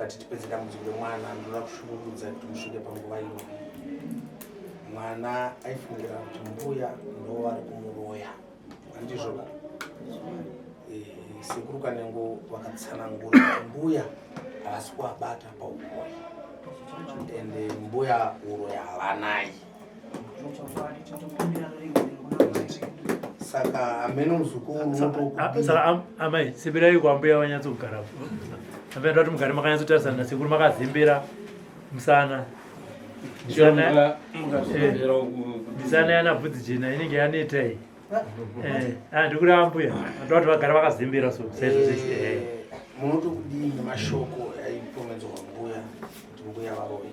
tikati tipedze dambudziko remwana ndoda kushungurudza kuti musvike panguva ino. Mwana aifungira kuti mbuya ndo vari kumuroya, handizvo? Sekuru kanengo vakatsanangura kuti mbuya havasi kuabata pauroya, ende mbuya uroya havanai. Saka amene muzukuru saka amai sibirai kwambuya wanyatsogara apenda kuti mugare makanyatsotarisana na sekuru makazimbira musana misana yana bvudzi jena inenge yanetai ndikuti ambuya ndoti vagara vakazimbira so munoto kudini mashoko aipomedzwa mbuya kuti mbuya varoyi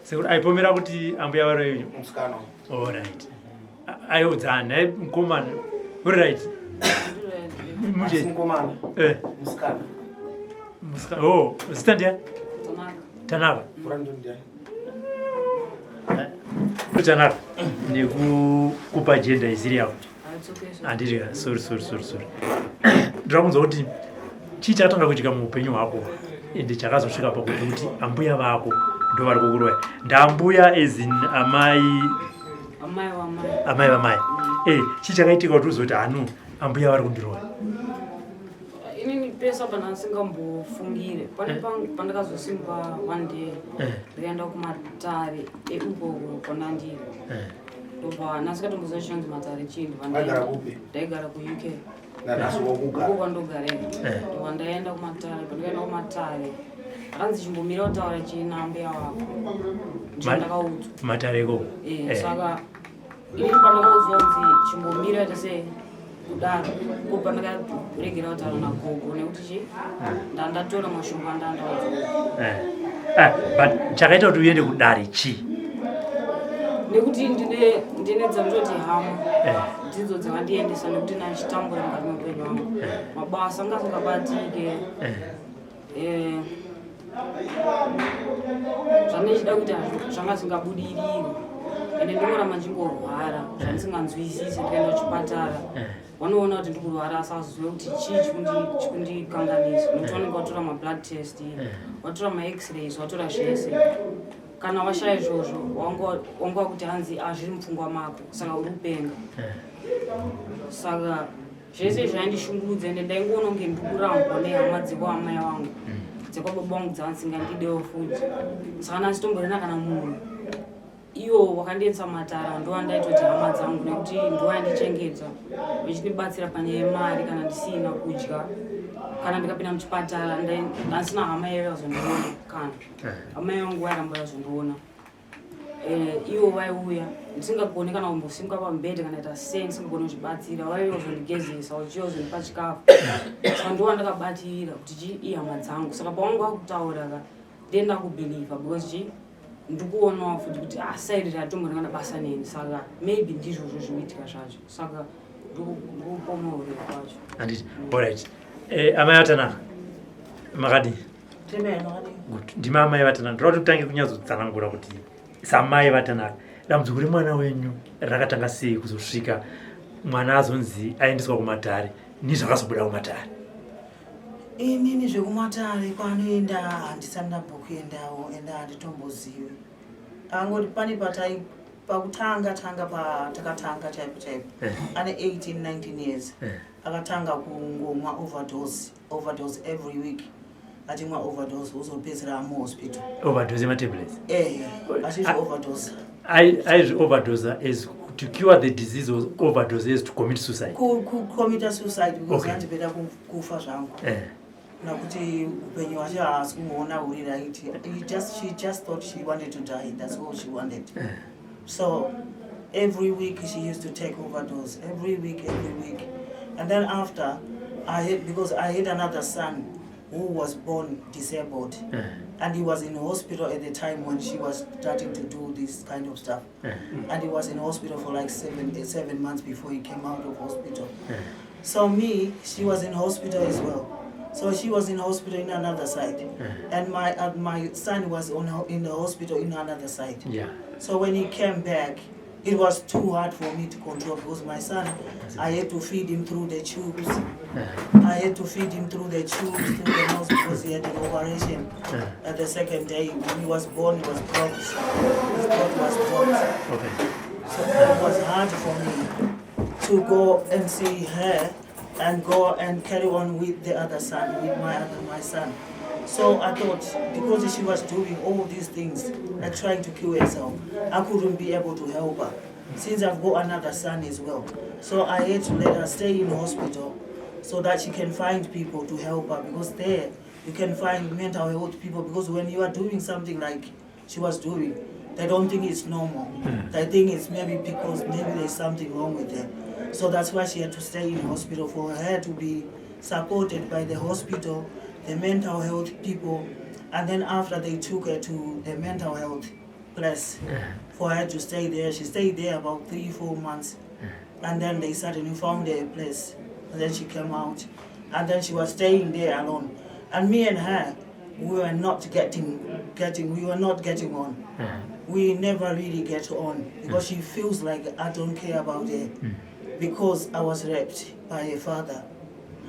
sekuru aipomera kuti ambuya varoyi musikana. Alright. Aiudzana mukomana right mukomana musikana oh zita ndiani? Tanaka. Tanaka nekukupa jenda isiri yako handiri sorry ndira kunzwa kuti chii chakatanga kuitika muupenyu hwako ende chakazosvika pakuti kuti ambuya vako ndo vari kukuroya ndambuya ezin amai vamai chii chakaitika kuti uzoti hanu ambuya vari kundiroya? Inini pesa pana ndisingambofungire pane pandakazosimuka one day ndikaenda kumatare euko kwanandiri ndobva nasikatomboziva chinonzi matare chii ndaigara kuuk uko kwandogarera ndobva ndaenda kumatare pandikaenda kumatare akanzi chimbomira kutaura china mbuya wako ndandakaudzwa matareko saka ini pandakaudzwa kunzi chimbomira ita sei kudaro ko pandakaregera kutaura nagogo nekuti chi ndandatora mashoko andandaudzwa but chakaita kuti uende kudare chii? nekuti ndine dzandoti hama dzidzo dzakandiendesa nekuti nachitambura mukati meupenyu wangu mabasa anga asingabatike zvandichida kuita zvanga zvingabudirire ende ndinoramba ndingorwara zvandisinganzwisisi ndikaenda kuchipatara vanoona kuti ndikurwara asazive kuti chii chikundikanganisa nokuti vanenge vatora mablood test vatora max-rays vatora zvese kana washaya izvozvo wanga kuti hanzi zviri mupfungwa mako saka uri kupenga saka zvese zvaindishungurudza ende ndaingoona kunge ndikurambwa nehama dzekuamai vangu dzekwababa vangu dzavandingandidewo futi saka ndasitomborena kana munhu iwo wakandiendesa matara ndowandaitoti hama dzangu nekuti ndowandichengeta vachindibatsira panyaya yemari kana ndisina kudya kana ndikapinda muchipatara ndasina hama yaiva yazondiona kana hama yangu wairamba yazondiona iwo vaiuya ndisingagoni kana kumbosimuka pamubhedhe kana ita sei ndisingagoni kuchibatsira vaiva kuzondigezesa vachiuya kuzondipa chikafu saka ndowandakabatirira kuti chii ihama dzangu saka pavangu vakutaura ka ndenda kubhilivha because chii ndikuonawo futi kuti saidi ratomboringana basa neni saka maybe ndizvozvo zvinoitika zvacho saka ndikupomawo ureu kwacho handiti alright. Amai vatanaka makadii? Good. Ndima amai vatanaka ndoda kuti utange kunyatsotsanangura kuti samai vatanaka dambudziko remwana wenyu rakatanga sei kuzosvika mwana azonzi aendeswa kumatare nezvakazobuda kumatare? Inini zvekumatare kwanoenda handisati ndambokuendawo ende handitombozivi angoti pane pakutanga patakatanga chaipo ane 18-19 years akatanga kungomwa overdose every week atimwa overdose uzopedzera muhospital overdose yematablets achizvi overdose aizvi overdose as to cure the disease or overdose as to commit suicide? Commit suicide because handipeda kufa zvangu nakuti upenyu hwacho haasi kungoona uri right. She just thought she wanted to die, that's all she wanted. So every week she used to take overdose. Every week. And then after, because I had another son who was born disabled. And he was in hospital at the time when she was starting to do this kind of stuff. And he was in hospital for like 7 months before he came out of hospital. So she was in hospital as well. So she was in hospital in another side. And my son was in the hospital in another side. Yeah. So when he came back, it was too hard for me to control because my son, I had to feed him through the tubes. I had to feed him through the tubes, through the nose, because he had an operation. At the second day, when he was born, he was blocked. His throat was blocked. Okay. So it was hard for me to go and see her and go and carry on with the other son, with my son. So I thought, because she was doing all these things and trying to kill herself, I couldn't be able to help her, since I've got another son as well. So I had to let her stay in hospital so that she can find people to help her, because there you can find mental health people, because when you are doing something like she was doing, they don't think it's normal. They think it's maybe because maybe there's something wrong with her. So that's why she had to stay in hospital, for her to be supported by the hospital, the mental health people, and then after they took her to the mental health place for her to stay there. She stayed there about 3-4 months, and then they suddenly found her a place, and then she came out, and then she was staying there alone. And me and her, we were not getting on. We never really get on, because she feels like I don't care about her, because I was raped by her father.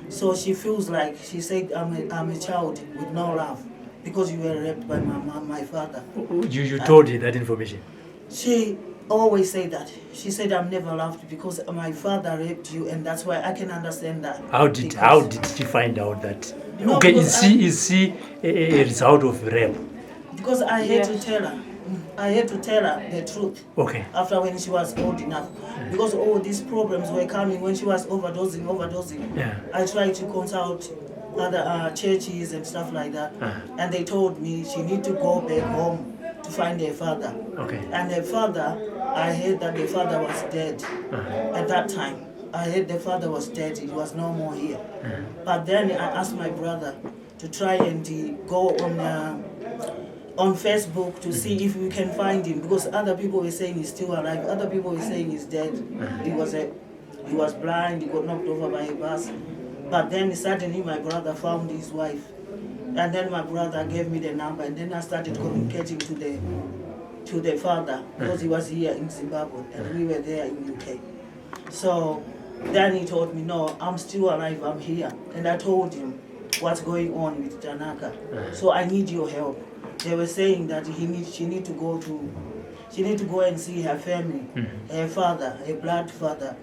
So she feels like, she said, I'm a child with no love, because you were raped by my father. You told her that information? She always said that. She said, I'm never loved because my father raped you, and that's why I can understand that. How did she find out that? No, Okay, is she a result of rape? Because I had to tell her. I had to tell her the truth. Okay. After when she was old enough. Because all these problems were coming when she was overdosing. Yeah. I tried to consult other churches and stuff like that. And they told me she need to go back home to find her father. Okay. And her father, I heard that the father was dead at that time. I heard the father was dead. He was no more here. But then I asked my brother to try and go on Facebook to see if we can find him, because other people were saying he's still alive, other people were saying he's dead. He was blind, he got knocked over by a bus. But then suddenly my brother found his wife, and then my brother gave me the number, and then I started communicating to the father, because he was here in Zimbabwe and we were there in UK. So then he told me, no, I'm still alive, I'm here. And I told him what's going on with Tanaka. So I need your help. They were saying that she need to go and see her family, her father, her blood father.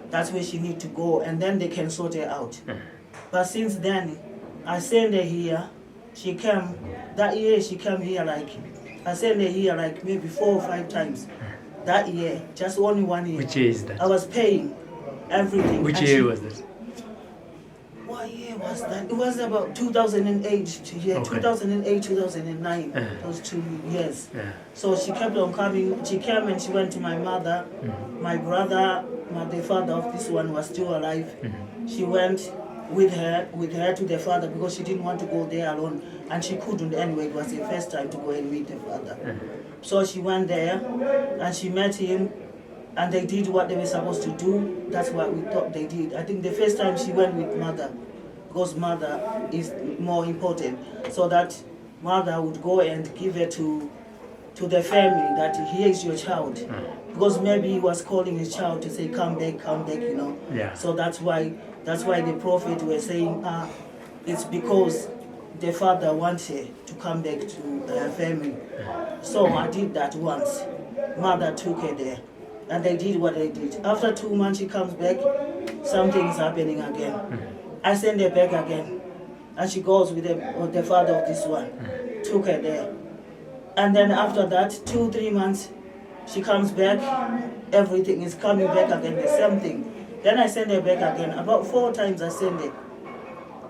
That's where she need to go, and then they can sort her out. But since then, I sent her here. She came that year. She came here I sent her here maybe 4 or 5 times. That year, just only 1 year. Which year is that? I was paying everything. Which year was that? What year was that? It was about 2008. Yeah, okay. 2008, 2009. Those 2 years. So she kept on coming. She came and she went to my mother. My brother, the father of this one, was still alive. She went with her to the father, because she didn't want to go there alone, and she couldn't anyway. It was the first time to go and meet the father. So she went there and she met him, and they did what they were supposed to do. That's what we thought they did. I think the first time she went with mother, because mother is more important, so that mother would go and give her to the family, that here is your child. Because maybe he was calling his child to say, come back, you know. Yeah. So that's why the prophet were saying, it's because the father wants her to come back to her family. So I did that once. Mother took her there, and they did what they did. After 2 months, she comes back, something is happening again. I send her back again, and she goes with the father of this one, took her there. And then after that, 2-3 months, she comes back, everything is coming back again, the same thing. Then I send her back again. About 4 times I send her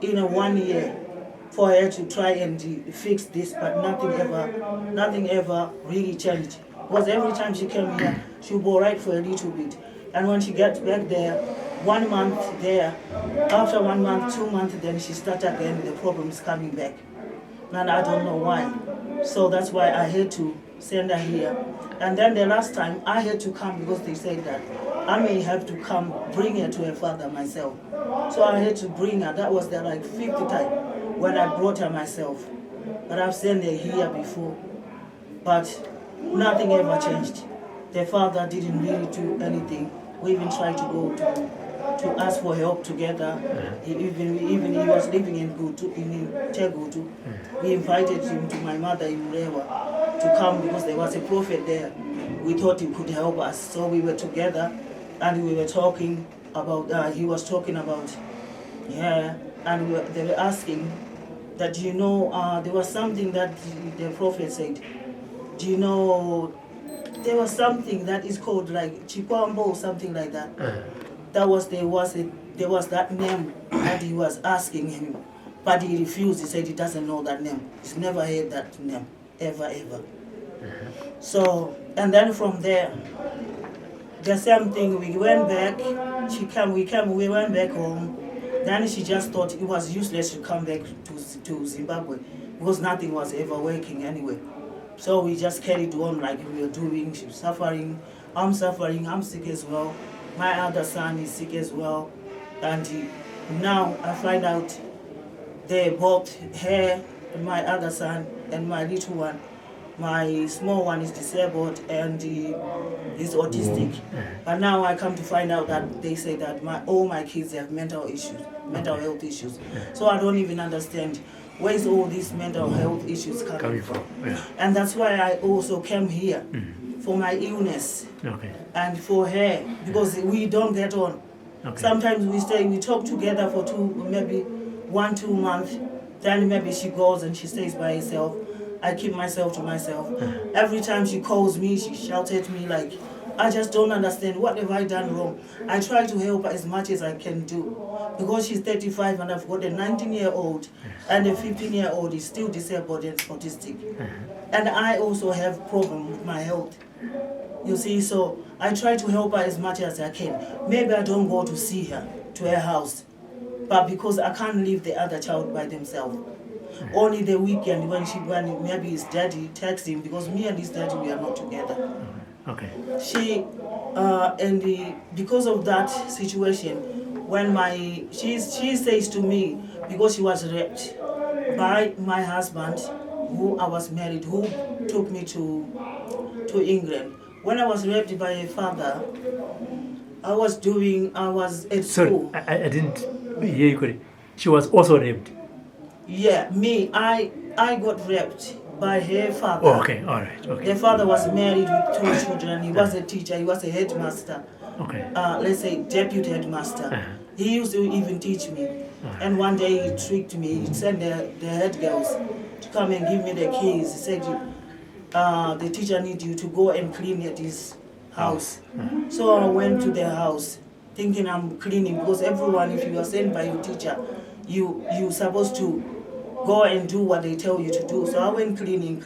in 1 year for her to try and fix this, but nothing ever really changed. Because every time she came here, she would go right for a little bit. And when she gets back there, 1 month there, after 1 month, 2 months, then she started again, the problems coming back. And I don't know why. So that's why I had to send her here. And then the last time, I had to come because they said that I may have to come bring her to her father myself. So I had to bring her. That was the like 5th time when I brought her myself. But I've sent her here before. But nothing ever changed. The father didn't really do anything. We even tried to go to ask for help together. Even he was living in Tegutu. We invited him to my mother in Urewa to come because there was a prophet there. We thought he could help us. So we were together and we were talking about, he was talking about, and they were asking that, you know, there was something that the prophet said. Do you know, there was something that is called like Chikwambo or something like that. There was that name that he was asking him, but he refused. He said he doesn't know that name. He's never heard that name, ever. So, and then from there, the same thing. We went back. We went back home. Then she just thought it was useless to come back to Zimbabwe because nothing was ever working anyway. So we just carried on like we were doing. She was suffering. I'm suffering. I'm sick as well. My other son is sick as well. And now I find out they both, her, my other son, and my little one. My small one is disabled and is autistic. But now I come to find out that they say that all my kids have mental health issues. So I don't even understand where is all these mental health issues coming from. And that's why I also came here for my illness and for her, because we don't get on. Sometimes we talk together for maybe 1-2 months, then maybe she goes and she stays by herself. I keep myself to myself. Every time she calls me, she shouts at me like, I just don't understand. What have I done wrong? I try to help her as much as I can do. Because she's 35 and I've got a 19-year-old and a 15-year-old is still disabled and autistic. And I also have problem with my health. You see, so I try to help her as much as I can. Maybe I don't go to see her, to her house. But because I can't leave the other child by themselves. Only the weekend when maybe his daddy texts him, because me and his daddy, we are not together. Because of that situation, when she says to me, because she was raped by my husband, who I was married, who took me to England. When I was raped by a father, I was at school. Sorry, I didn't hear you correctly. She was also raped. Yeah, I got raped by her father. Oh, okay, all right. Okay. The father was married with 2 children. He was a teacher. He was a headmaster. Okay. Let's say deputy headmaster. He used to even teach me. And one day he tricked me. He sent the head girls to come and give me the keys. He said, the teacher needs you to go and clean at his house. So I went to the house thinking I'm cleaning, because everyone, if you are sent by your teacher, you're supposed to go and do what they tell you to do. So I went cleaning,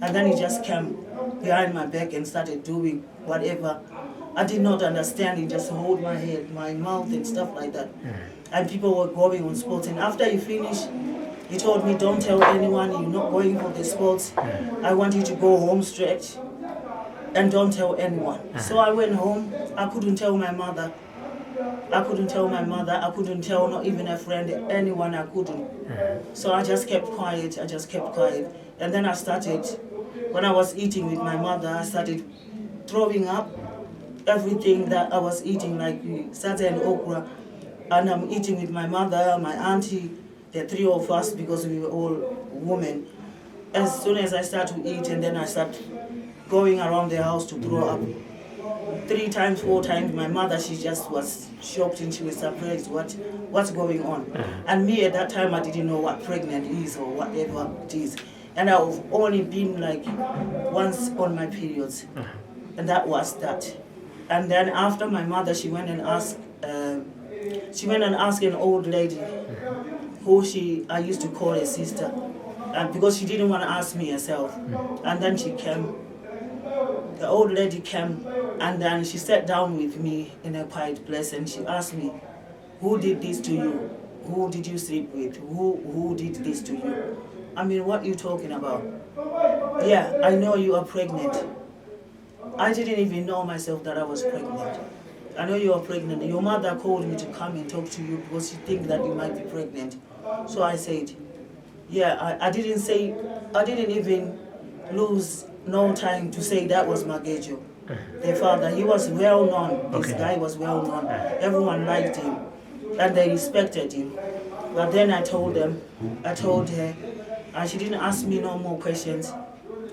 and then he just came behind my back and started doing whatever. I did not understand. He just hold my head, my mouth and stuff like that. And people were going on sports. And after he finished, he told me, don't tell anyone you're not going for the sports. I want you to go home straight and don't tell anyone. So I went home. I couldn't tell my mother. I couldn't tell not even a friend, anyone. I couldn't. So I just kept quiet. And then I started, when I was eating with my mother, I started throwing up everything that I was eating, like satay and okra. And I'm eating with my mother, my auntie, the 3 of us, because we were all women. As soon as I start to eat, and then I start going around the house to throw up. 3 times, 4 times, my mother, she just was shocked and she was surprised what's going on. And me at that time, I didn't know what pregnant is or whatever it is. And I've only been like once on my periods. And that was that. And then after my mother, she went and asked an old lady who I used to call a sister, and because she didn't want to ask me herself. And then she came the old lady came and then she sat down with me in a quiet place and she asked me, who did this to you? Who did you sleep with? Who did this to you? I mean, what are you talking about? Yeah, I know you are pregnant. I didn't even know myself that I was pregnant. I know you are pregnant. Your mother called me to come and talk to you because she thinks that you might be pregnant. So I said, yeah, I didn't even lose no time to say that was Magejo. The father, he was well known. This guy was well known. Everyone liked him and they respected him. But then I told her, and she didn't ask me no more questions.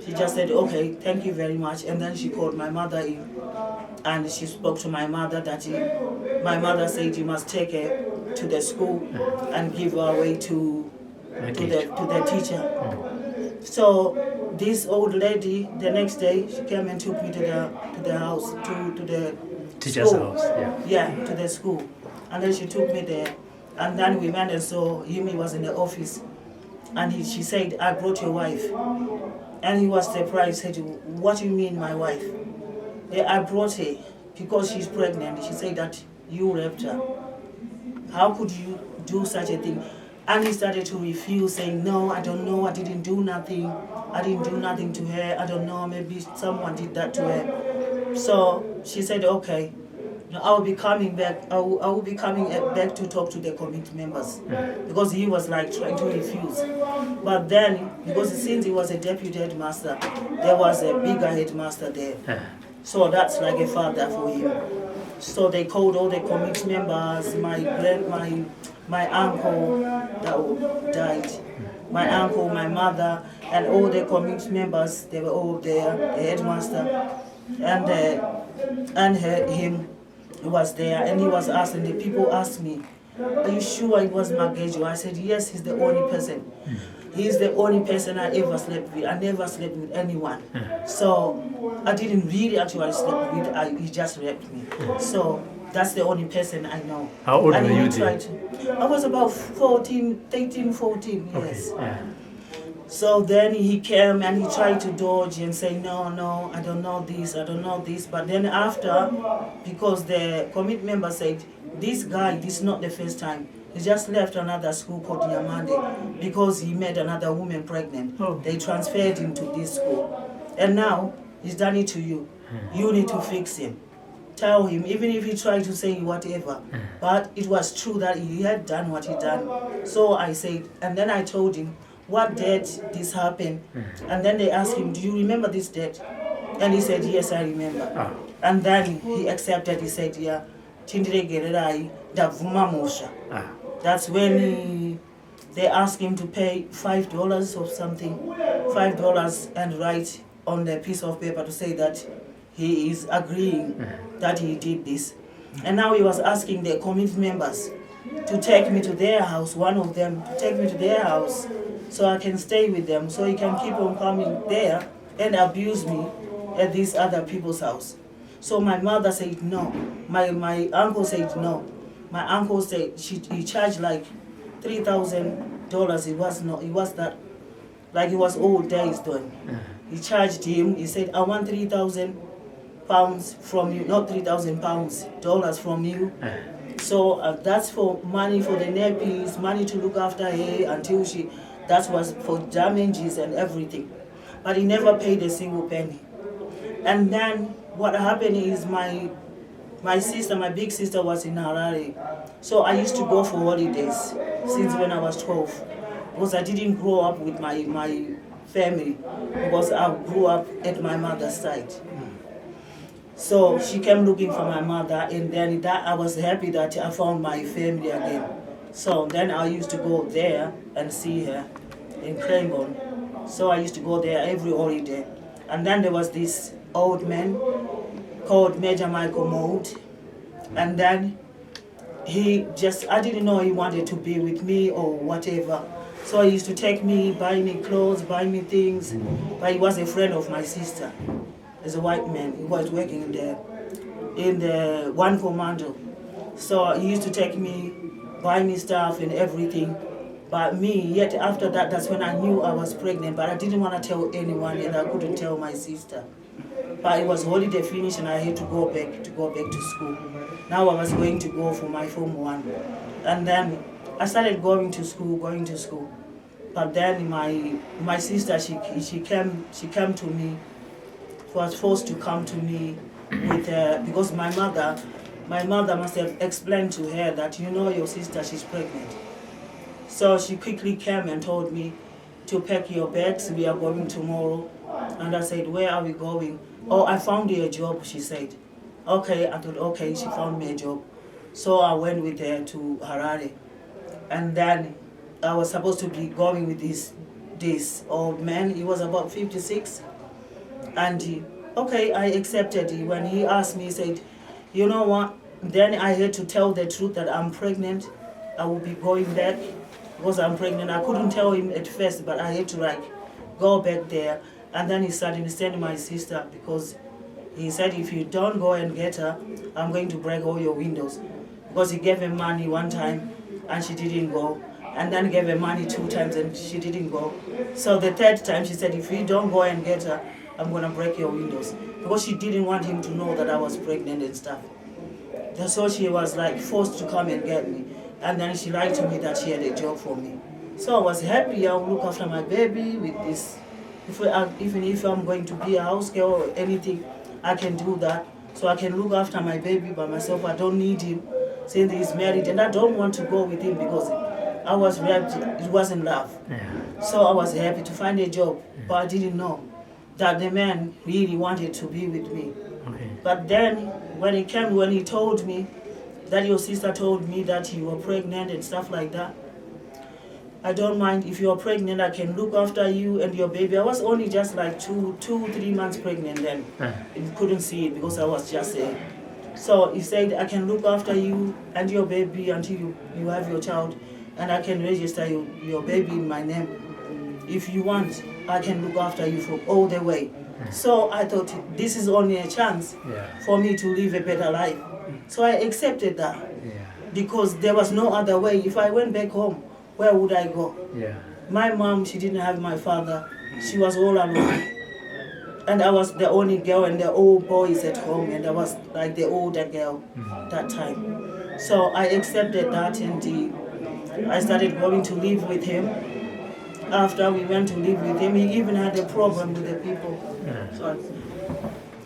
She just said, okay, thank you very much. And then she called my mother in and she spoke to my mother that my mother said you must take her to the school and give her away to the teacher. So this old lady, the next day, she came and took me to the house, to the Teacher's school. house, yeah. Yeah, to the school. And then she took me there. And then we went and saw him, he was in the office. And she said, I brought your wife. And he was surprised, said, what do you mean, my wife? Yeah, I brought her because she's pregnant. She said that you raped her. How could you do such a thing? And he started to refuse, saying, no, I don't know, I didn't do nothing. I didn't do nothing to her. I don't know, maybe someone did that to her. So she said, okay, I will be coming back. I will be coming back to talk to the committee members because he was like trying to refuse. But then, because since he was a deputy headmaster, there was a bigger headmaster there. So that's like a father for him. So they called all the committee members, my uncle that died, my uncle, my mother, and all the committee members. They were all there. The headmaster and him. He was there and he was asking, the people asked me, are you sure it was Magejo? I said, yes, he's the only person. He's the only person I ever slept with. I never slept with anyone. So I didn't really actually sleep with, he just raped me. So that's the only person I know. How old and were you then? I was about 13, 14, yes. Okay. Yeah. So then he came and he tried to dodge and say, no, I don't know this. But then after, because the committee member said, this guy, this is not the first time. He just left another school called Yamande because he made another woman pregnant. Oh. They transferred him to this school. And now he's done it to you. You need to fix him. Tell him, even if he tried to say whatever. But it was true that he had done what he done. So I said, and then I told him, what date this happened? And then they asked him, do you remember this date? And he said, yes, I remember. And then he accepted, he said, yeah, that's when they asked him to pay $5 or something, $5 and write on the piece of paper to say that he is agreeing that he did this. And now he was asking the committee members to take me to their house, one of them to take me to their house so I can stay with them, so he can keep on coming there and abuse me at these other people's house. So my mother said no. My uncle said no. My uncle said he charged like $3,000. It was that, like it was old days then. He charged him. He said, I want 3,000 pounds from you, not 3,000 pounds, dollars from you. So that's for money for the nappies, money to look after her until that was for damages and everything. But he never paid a single penny. And then what happened is my sister, my big sister was in Harare. So I used to go for holidays since when I was 12. Because I didn't grow up with my family, because I grew up at my mother's side. So she came looking for my mother, and then I was happy that I found my family again. So then I used to go there and see her in Cranbourne. So I used to go there every holiday. And then there was this old man called Major Michael Mould. And then I didn't know he wanted to be with me or whatever. So he used to take me, buy me clothes, buy me things. But he was a friend of my sister. He's a white man. He was working in the One Commando. So he used to take me, buy me stuff and everything. But yet after that, that's when I knew I was pregnant. But I didn't want to tell anyone, and I couldn't tell my sister. But it was holiday finished and I had to go back to school. Now I was going to go for my Form 1. And then I started going to school. But then my sister, she came to me, was forced to come to me with because my mother must have explained to her that, you know, your sister, she's pregnant. So she quickly came and told me to pack your bags, we are going tomorrow. And I said, where are we going? Oh, I found you a job, she said. Okay, I thought, okay, she found me a job. So I went with her to Harare. And then I was supposed to be going with this old man. He was about 56. And okay, I accepted it. When he asked me, he said, you know what? Then I had to tell the truth that I'm pregnant. I will be going back because I'm pregnant. I couldn't tell him at first, but I had to go back there. And then he started sending my sister because he said, if you don't go and get her, I'm going to break all your windows. Because he gave her money one time and she didn't go. And then gave her money 2 times and she didn't go. So the 3rd time she said, if you don't go and get her, I'm going to break your windows. Because she didn't want him to know that I was pregnant and stuff. So she was forced to come and get me. And then she lied to me that she had a job for me. So I was happy. I would look after my baby with this. Even if I'm going to be a house girl or anything, I can do that. So I can look after my baby by myself. I don't need him since he's married. And I don't want to go with him because I was raped. It wasn't love. Yeah. So I was happy to find a job. But I didn't know that the man really wanted to be with me. Okay. But then when he told me that your sister told me that you were pregnant and stuff like that, I don't mind. If you're pregnant, I can look after you and your baby. I was only just 3 months pregnant then. You couldn't see it because I was just there. So he said, I can look after you and your baby until you have your child, and I can register your baby in my name. If you want, I can look after you for all the way. So I thought this is only a chance for me to live a better life. So I accepted that because there was no other way. If I went back home, where would I go? Yeah. My mom, she didn't have my father. She was all alone. And I was the only girl and the old boys at home, and I was the older girl that time. So I accepted that, and I started going to live with him. After we went to live with him, he even had a problem with the people. Sorry.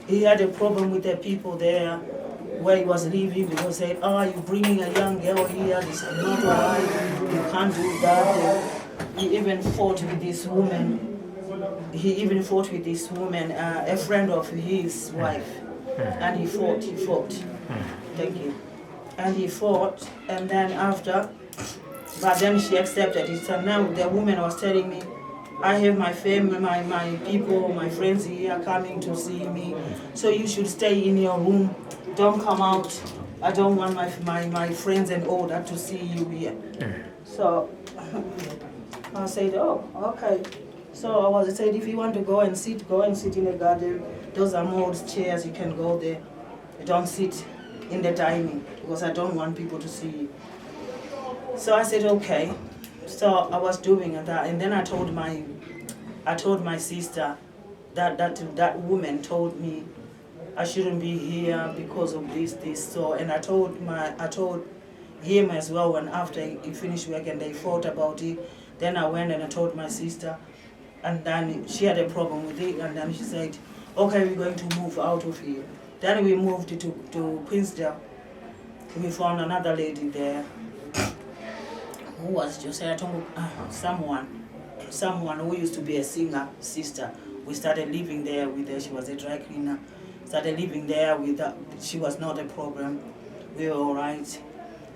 He had a problem with the people there where he was living because they said, you're bringing a young girl here, this is not alright, you can't do that. He even fought with this woman. A friend of his wife. And he fought. Thank you. And he fought, and then after, but then she accepted it. So now the woman was telling me, I have my family, my people, my friends here coming to see me. So you should stay in your room. Don't come out. I don't want my friends and all that to see you here. So I said, oh, okay. So I said, if you want to go and sit in the garden. Those are mold chairs, you can go there. Don't sit in the dining because I don't want people to see you. So I said, okay. So I was doing that, and then I told my sister that woman told me I shouldn't be here because of this. So, and I told him as well. When after he finished work and they fought about it, then I went and I told my sister, and then she had a problem with it, and then she said, okay, we're going to move out of here. Then we moved to Queensdale. We found another lady there who was just someone who used to be a singer sister. We started living there with her. She was a dry cleaner. Started living there with her. She was not a problem. We were all right.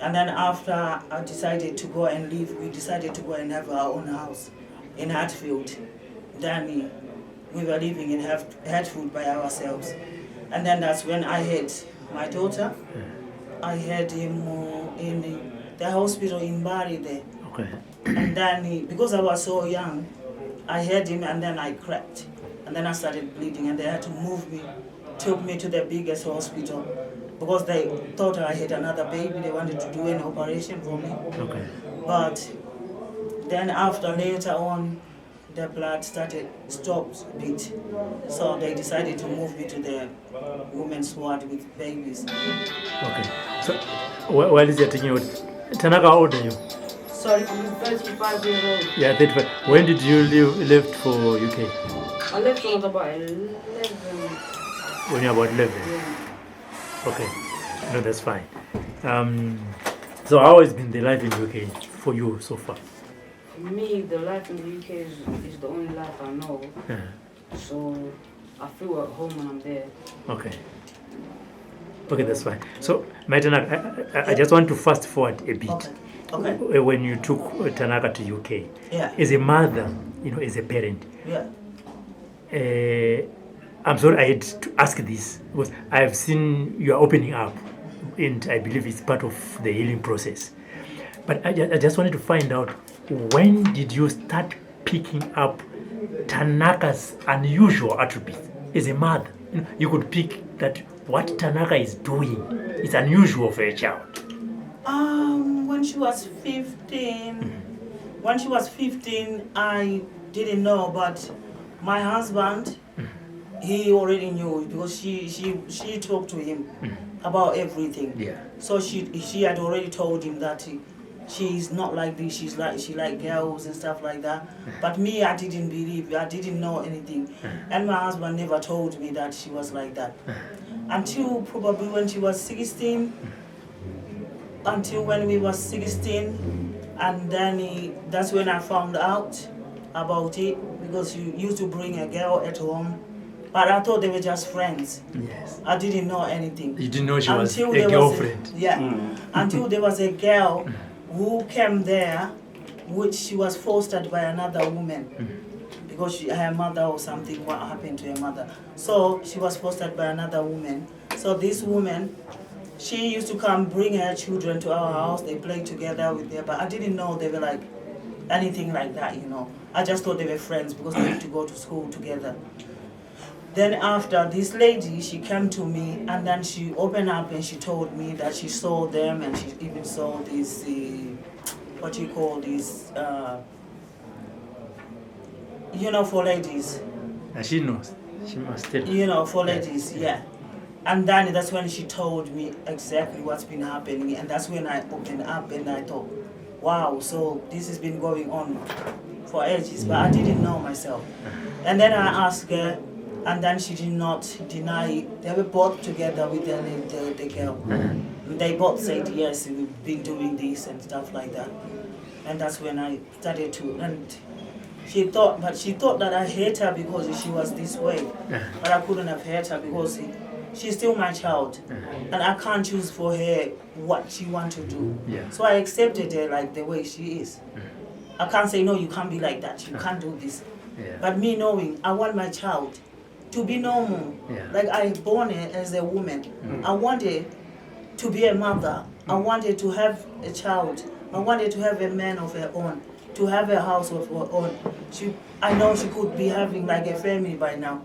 And then after I decided to go and live, we decided to go and have our own house in Hatfield. Then we were living in Hatfield by ourselves. And then that's when I had my daughter. I had him in the hospital in Bari there. Okay. And then because I was so young, I had him and then I cracked. And then I started bleeding and they had to move me, took me to the biggest hospital because they thought I had another baby. They wanted to do an operation for me. Okay. But then after later on, the blood stopped a bit. So they decided to move me to the women's ward with babies. Okay. So while is taking out, Tanaka, how old are you? Sorry? I'm 35 years old. Yeah, 35. When did you left for UK? I left when I was about 11. When you're about 11. Yeah. Okay. No, that's fine. So how has been the life in UK for you so far? For me, the life in the UK is the only life I know. Yeah. So I feel at home when I'm there. Okay. Okay, that's fine. So, my Tanaka, I just want to fast forward a bit. Okay. When you took Tanaka to UK, Yeah. as a mother, as a parent, Yeah. I'm sorry I had to ask this because I have seen you are opening up, and I believe it's part of the healing process. But I just wanted to find out, when did you start picking up Tanaka's unusual attributes as a mother? You could pick that what Tanaka is doing is unusual for a child. When she was 15, I didn't know, but my husband, he already knew because she talked to him about everything. Yeah. So she had already told him that she's not like this. She like girls and stuff like that. But me, I didn't believe. I didn't know anything, and my husband never told me that she was like that until probably when she was 16. Until when we were 16, and then that's when I found out about it because she used to bring a girl at home, but I thought they were just friends. Yes. I didn't know anything. You didn't know she was a there girlfriend. Until there was a girl who came there, which she was fostered by another woman. Because her mother or something, what happened to her mother. So she was fostered by another woman. So this woman, she used to come bring her children to our house. They played together with them, but I didn't know they were like anything like that, I just thought they were friends because they used to go to school together. Then after, this lady, she came to me and then she opened up and she told me that she saw them and she even saw this, what you call this, for ladies. And she knows. She must tell. For ladies, yeah. And then that's when she told me exactly what's been happening, and that's when I opened up and I thought, wow, so this has been going on for ages, but I didn't know myself. And then I asked her, and then she did not deny it. They were both together with the girl. They both said, yes, we've been doing this and stuff like that. And that's when I started to, and she thought that I hate her because she was this way. But I couldn't have hate her because she's still my child, and I can't choose for her what she wants to do. Yeah. So I accepted her like the way she is. I can't say, no, you can't be like that, you can't do this. Yeah. But me knowing, I want my child to be normal. Yeah. Like I born her as a woman. I wanted to be a mother. I wanted to have a child. I wanted to have a man of her own, to have a house of her own. I know she could be having like a family by now.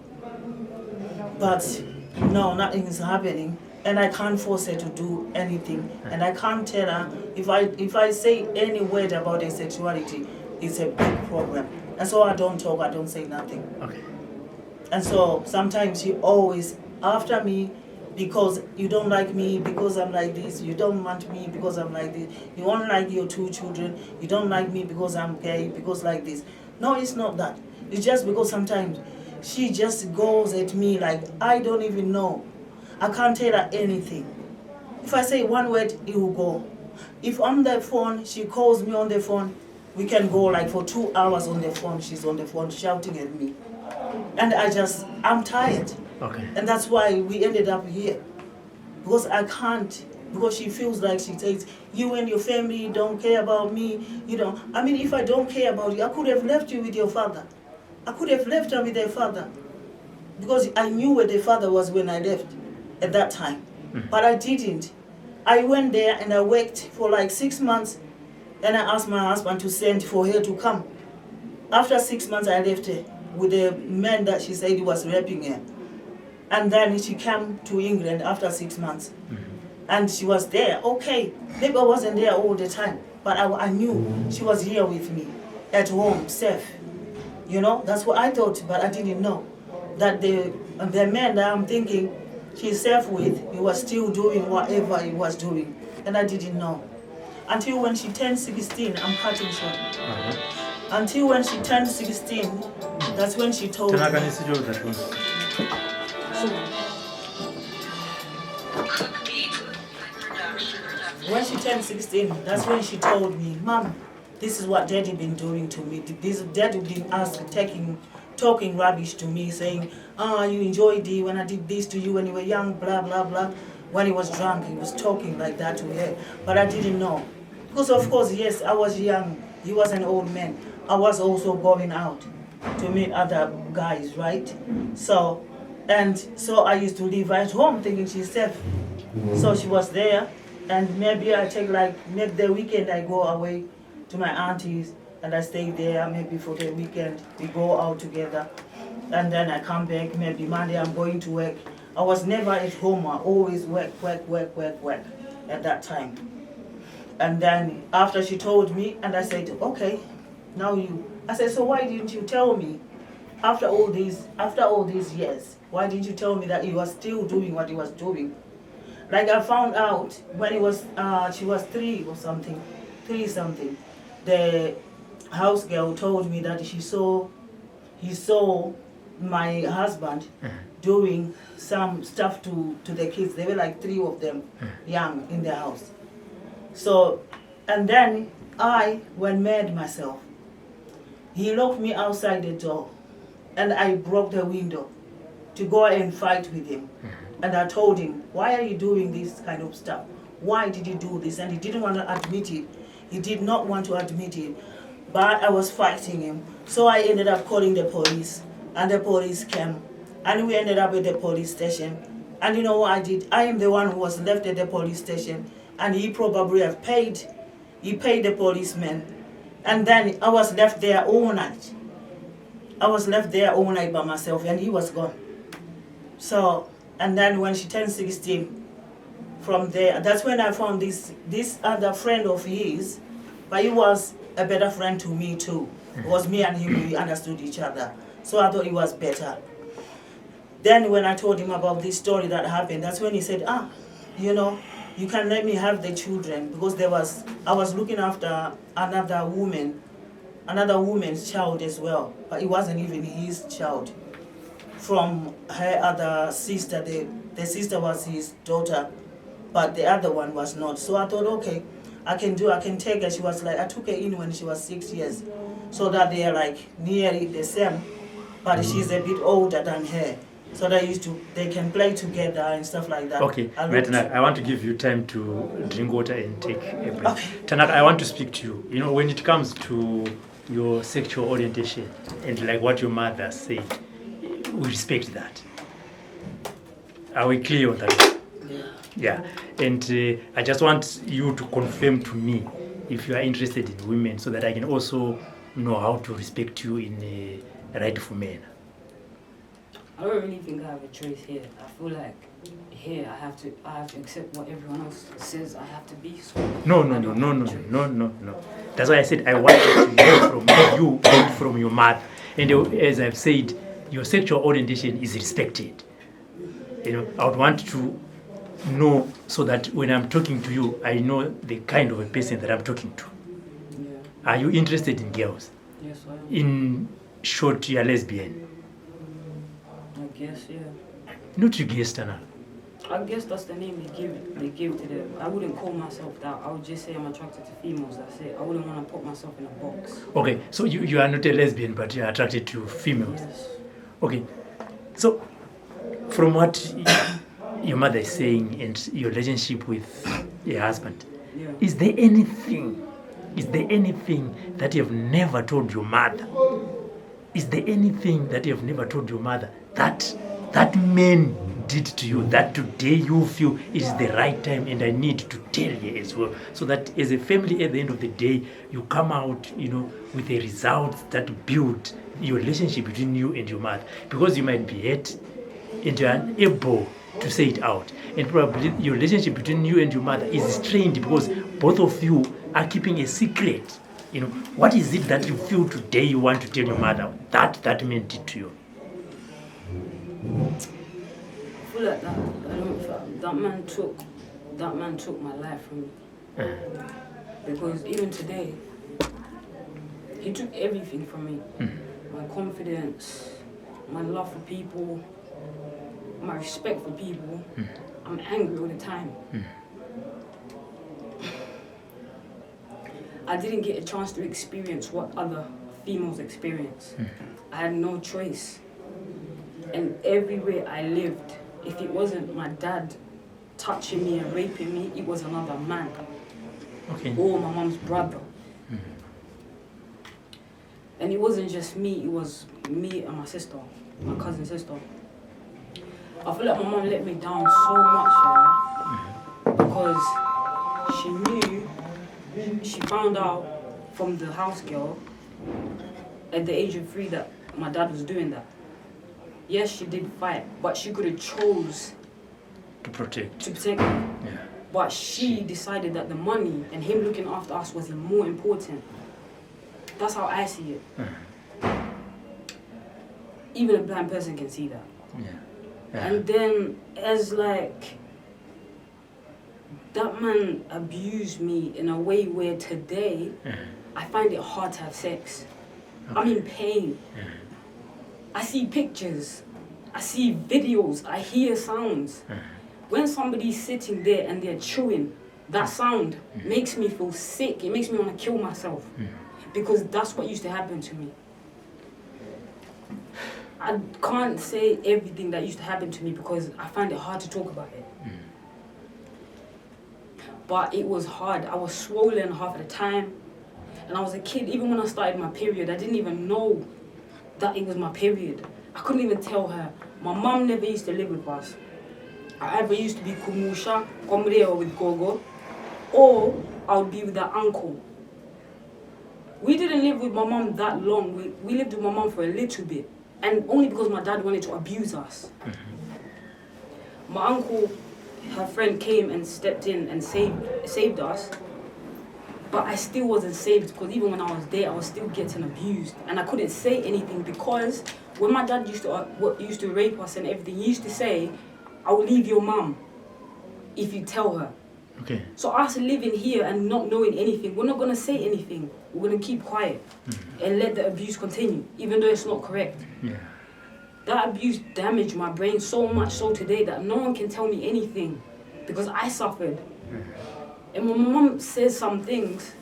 But no, nothing is happening, and I can't force her to do anything, and I can't tell her if I say any word about her sexuality, it's a big problem. And so I don't talk, I don't say nothing. Okay. And so sometimes she always after me because you don't like me because I'm like this, you don't want me because I'm like this, you don't like your 2 children, you don't like me because I'm gay, because like this. No, it's not that. It's just because sometimes she just goes at me like I don't even know. I can't tell her anything. If I say one word, it will go. If on the phone, she calls me on the phone, we can go like for 2 hours on the phone. She's on the phone shouting at me. And I'm tired. Okay. And that's why we ended up here. Because I can't, because she feels like she says, you and your family don't care about me. I mean, if I don't care about you, I could have left you with your father. I could have left her with her father. Because I knew where the father was when I left at that time. But I didn't. I went there and I worked for like 6 months. Then I asked my husband to send for her to come. After 6 months, I left her with the man that she said he was raping her. And then she came to England after 6 months. And she was there, okay. Maybe I wasn't there all the time, but I knew she was here with me, at home, safe. You know, that's what I thought, but I didn't know that the man that I'm thinking she's safe with, he was still doing whatever he was doing, and I didn't know. Until when she turned 16, I'm cutting short. Until when she turned 16, that's when she told Tanaka, me. that one. When she turned 16, that's when she told me, Mom, this is what Daddy been doing to me. Daddy been talking rubbish to me, saying, you enjoyed it when I did this to you when you were young, blah, blah, blah. When he was drunk, he was talking like that to her. But I didn't know. Because of course, yes, I was young. He was an old man. I was also going out to meet other guys, right? So I used to live at home thinking she's safe. So she was there, and maybe I take maybe the weekend I go away to my auntie's and I stay there maybe for the weekend. We go out together, and then I come back. Maybe Monday I'm going to work. I was never at home. I always work at that time. And then after she told me, and I said, okay, now you. I said, so why didn't you tell me after all these years? Why didn't you tell me that he was still doing what he was doing? Like I found out when she was 3 something. The house girl told me that he saw my husband doing some stuff to the kids. There were like 3 of them, young, in the house. So, and then I went mad myself. He locked me outside the door, and I broke the window to go and fight with him. And I told him, why are you doing this kind of stuff? Why did you do this? And he didn't want to admit it. He did not want to admit it. But I was fighting him. So I ended up calling the police. And the police came. And we ended up at the police station. And you know what I did? I am the one who was left at the police station. And he probably have paid. He paid the policeman. And then I was left there all night. I was left there all night by myself, and he was gone. So, and then when she turned 16, from there, that's when I found this other friend of his, but he was a better friend to me too. It was me and him, we understood each other. So I thought he was better. Then when I told him about this story that happened, that's when he said, you know, you can let me have the children, because I was looking after another woman's child as well, but it wasn't even his child. From her other sister, the sister was his daughter, but the other one was not. So I thought, okay, I can take her. She was like, I took her in when she was 6 years, so that they are like nearly the same, but she's a bit older than her. So they can play together and stuff like that. Okay, I want to give you time to drink water and take a break. Okay. Tanaka, I want to speak to you. You know, when it comes to your sexual orientation and like what your mother said, we respect that. Are we clear on that? Yeah. And I just want you to confirm to me if you are interested in women, so that I can also know how to respect you in a rightful manner. I don't really think I have a choice here. I feel like here I have to accept what everyone else says I have to be. So No. That's why I said I want to hear from you and from your mother. And as I've said, your sexual orientation is respected. You know, I would want to know so that when I'm talking to you, I know the kind of a person that I'm talking to. Yeah. Are you interested in girls? Yes, I am. In short, you're lesbian. I guess, yeah. Not you guess, Tanaka. I guess that's the name they give to them. I wouldn't call myself that. I would just say I'm attracted to females, that's it. I wouldn't want to put myself in a box. Okay, so you are not a lesbian, but you are attracted to females. Yes. Okay, so from what your mother is saying and your relationship with your husband, Yeah. is there anything that you have never told your mother? Is there anything that you have never told your mother that man did to you, that today you feel it is the right time and I need to tell you as well, so that as a family at the end of the day you come out, you know, with the results that build your relationship between you and your mother, because you might be hurt and you are unable to say it out, and probably your relationship between you and your mother is strained because both of you are keeping a secret, what is it that you feel today you want to tell your mother that meant it to you? I feel like that man took my life from me. Because even today, he took everything from me. My confidence, my love for people, my respect for people. I'm angry all the time. I didn't get a chance to experience what other females experience. I had no choice. And everywhere I lived, if it wasn't my dad touching me and raping me, it was another man. Okay. Or my mom's brother. And it wasn't just me, it was me and my sister, my cousin sister. I feel like my mom let me down so much, because she knew, she found out from the house girl at the age of 3 that my dad was doing that. Yes, she did fight, but she could have chose To protect. me. Yeah. But she decided that the money and him looking after us was more important. That's how I see it. Even a blind person can see that. Yeah. And then as like, that man abused me in a way where today, I find it hard to have sex. I'm in pain. I see pictures, I see videos, I hear sounds. When somebody's sitting there and they're chewing, that sound makes me feel sick. It makes me want to kill myself. Because that's what used to happen to me. I can't say everything that used to happen to me because I find it hard to talk about it. But it was hard. I was swollen half of the time. And I was a kid, even when I started my period, I didn't even know that it was my period. I couldn't even tell her. My mum never used to live with us. I either used to be Kumusha, Komreo with Gogo, or I would be with her uncle. We didn't live with my mum that long. We lived with my mum for a little bit. And only because my dad wanted to abuse us. My uncle, her friend came and stepped in and saved us. But I still wasn't saved because even when I was there, I was still getting abused. And I couldn't say anything because when my dad used to rape us and everything, he used to say, I will leave your mum if you tell her. Okay. So us living here and not knowing anything, we're not going to say anything. We're going to keep quiet and let the abuse continue, even though it's not correct. Yeah. That abuse damaged my brain so much so today that no one can tell me anything because I suffered. And when my mom says some things,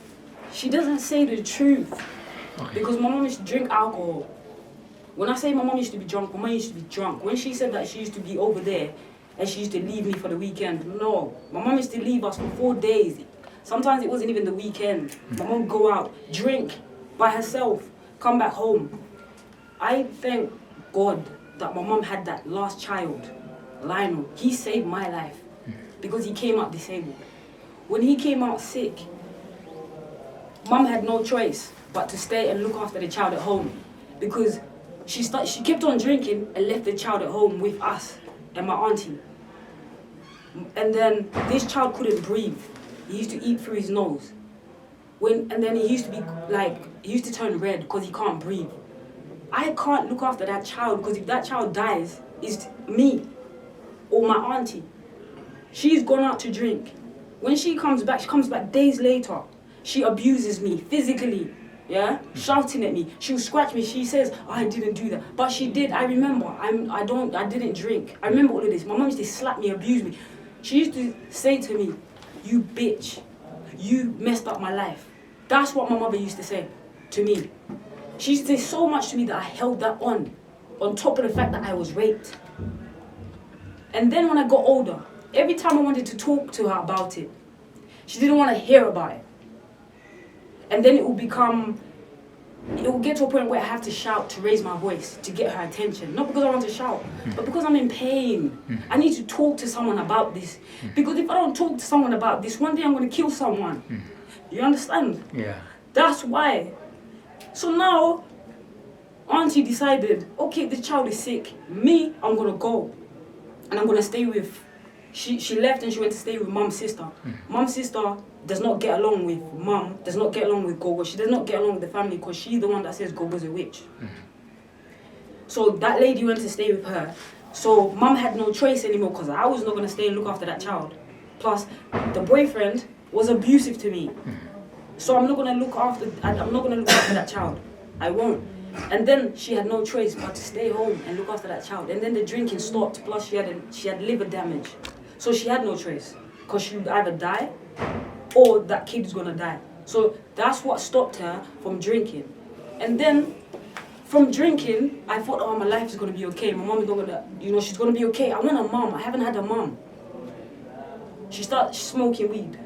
she doesn't say the truth. Because my mom used to drink alcohol. When I say my mom used to be drunk, my mom used to be drunk. When she said that she used to be over there and she used to leave me for the weekend, no. My mom used to leave us for 4 days. Sometimes it wasn't even the weekend. My mom would go out, drink by herself, come back home. I thank God that my mom had that last child, Lionel. He saved my life because he came out disabled. When he came out sick, mum had no choice but to stay and look after the child at home because she kept on drinking and left the child at home with us and my auntie. And then this child couldn't breathe. He used to eat through his nose. And then he used to turn red because he can't breathe. I can't look after that child because if that child dies, it's me or my auntie. She's gone out to drink. When she comes back days later. She abuses me physically, yeah? Shouting at me. She'll scratch me. She says, oh, I didn't do that. But she did. I remember. I didn't drink. I remember all of this. My mom used to slap me, abuse me. She used to say to me, you bitch. You messed up my life. That's what my mother used to say to me. She used to say so much to me that I held that on top of the fact that I was raped. And then when I got older, every time I wanted to talk to her about it, she didn't want to hear about it. And then it will get to a point where I have to shout to raise my voice to get her attention. Not because I want to shout, but because I'm in pain. I need to talk to someone about this. Because if I don't talk to someone about this, one day I'm going to kill someone. You understand? Yeah. That's why. So now, auntie decided, okay, the child is sick. Me, I'm going to go. And I'm going to stay with she left and she went to stay with Mum's sister. Mum's sister does not get along with Mum, does not get along with Gogo. She does not get along with the family because she's the one that says Gogo's a witch. So that lady went to stay with her. So Mum had no choice anymore because I was not going to stay and look after that child. Plus, the boyfriend was abusive to me. So I'm not going to look after that child. I won't. And then she had no choice but to stay home and look after that child. And then the drinking stopped. Plus, she had liver damage. So she had no choice because she would either die or that kid is going to die. So that's what stopped her from drinking. And then from drinking, I thought, oh, my life is going to be okay. My mom is not going to, she's going to be okay. I want a mom. I haven't had a mom. She starts smoking weed.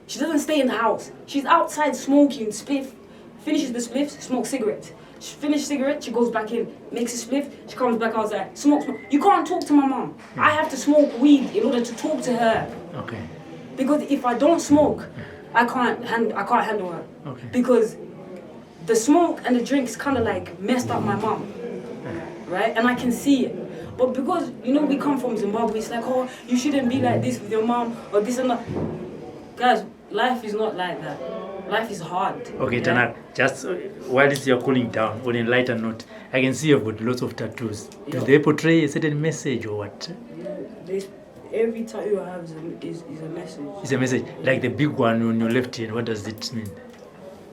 She doesn't stay in the house. She's outside smoking spliff. Finishes the spliff, smokes cigarette. She finishes cigarette, she goes back in, makes a spliff, she comes back outside, smokes. You can't talk to my mom. I have to smoke weed in order to talk to her. Okay. Because if I don't smoke, I can't handle her. Okay. Because the smoke and the drinks kind of like messed up my mom, right? And I can see it. But because we come from Zimbabwe, it's like, oh, you shouldn't be like this with your mom or this and that. Guys, life is not like that. Life is hard. Okay, yeah? Tanaka, just while you're cooling down, on a lighter note, I can see you've got lots of tattoos. Do they portray a certain message or what? Every tattoo I have is a message. It's a message. Like the big one on your left hand, what does it mean?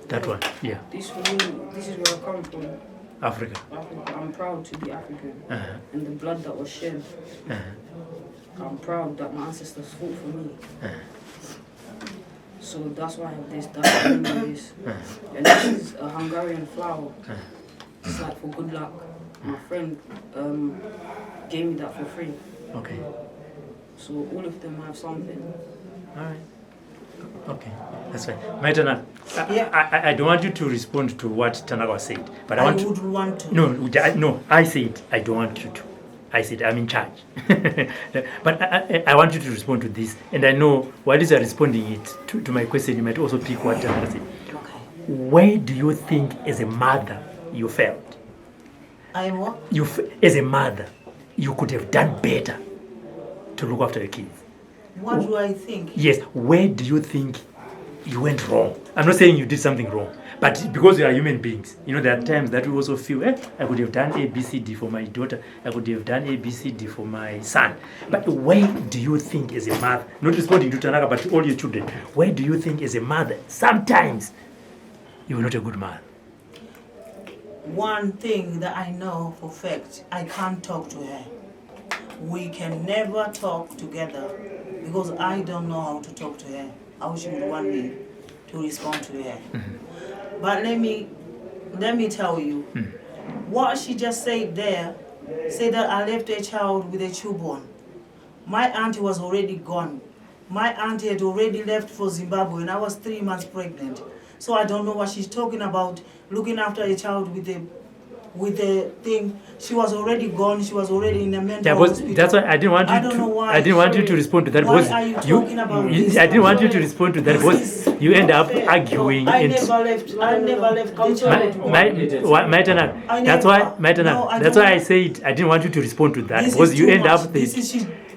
That one, yeah. This for me, this is where I come from. Africa. I'm proud to be African. And the blood that was shed. I'm proud that my ancestors fought for me. So that's why I have this, that's why I have this. And this is a Hungarian flower. It's like for good luck. My friend gave me that for free. Okay. So all of them have something. Alright. Okay, that's fine. My Tanaka, I don't want you to respond to what Tanaka said. But I would want to. No, I said I don't want you to. I said I'm in charge. But I want you to respond to this. And I know while you are responding to my question, you might also pick what Tanaka said. Okay. Where do you think as a mother you failed? I am what? As a mother, you could have done better to look after your kids. What do I think? Yes, where do you think you went wrong? I'm not saying you did something wrong, but because we are human beings, there are times that we also feel, I could have done A, B, C, D for my daughter. I could have done A, B, C, D for my son. But where do you think as a mother, not responding to Tanaka, but to all your children, where do you think as a mother, sometimes you were not a good mother? One thing that I know for fact, I can't talk to her. We can never talk together because I don't know how to talk to her, how she would want me to respond to her. But let me tell you, what she just said there, said that I left a child with a newborn. My auntie was already gone. My auntie had already left for Zimbabwe and I was 3 months pregnant. So I don't know what she's talking about, looking after a child with the thing. She was already gone. She was already in a mental hospital. That's why I didn't want you. I don't know why. I didn't want you to respond to that. Why are you talking about this? I didn't want you to respond to that because you end up arguing. I never left the child. My Tanaka. That's why, my Tanaka. That's why I said I didn't want you to respond to that because you end up.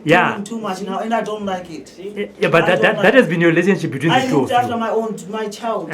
Doing too much now, and I don't like it. Yeah, but that has been your relationship between the two of you. I looked after my child.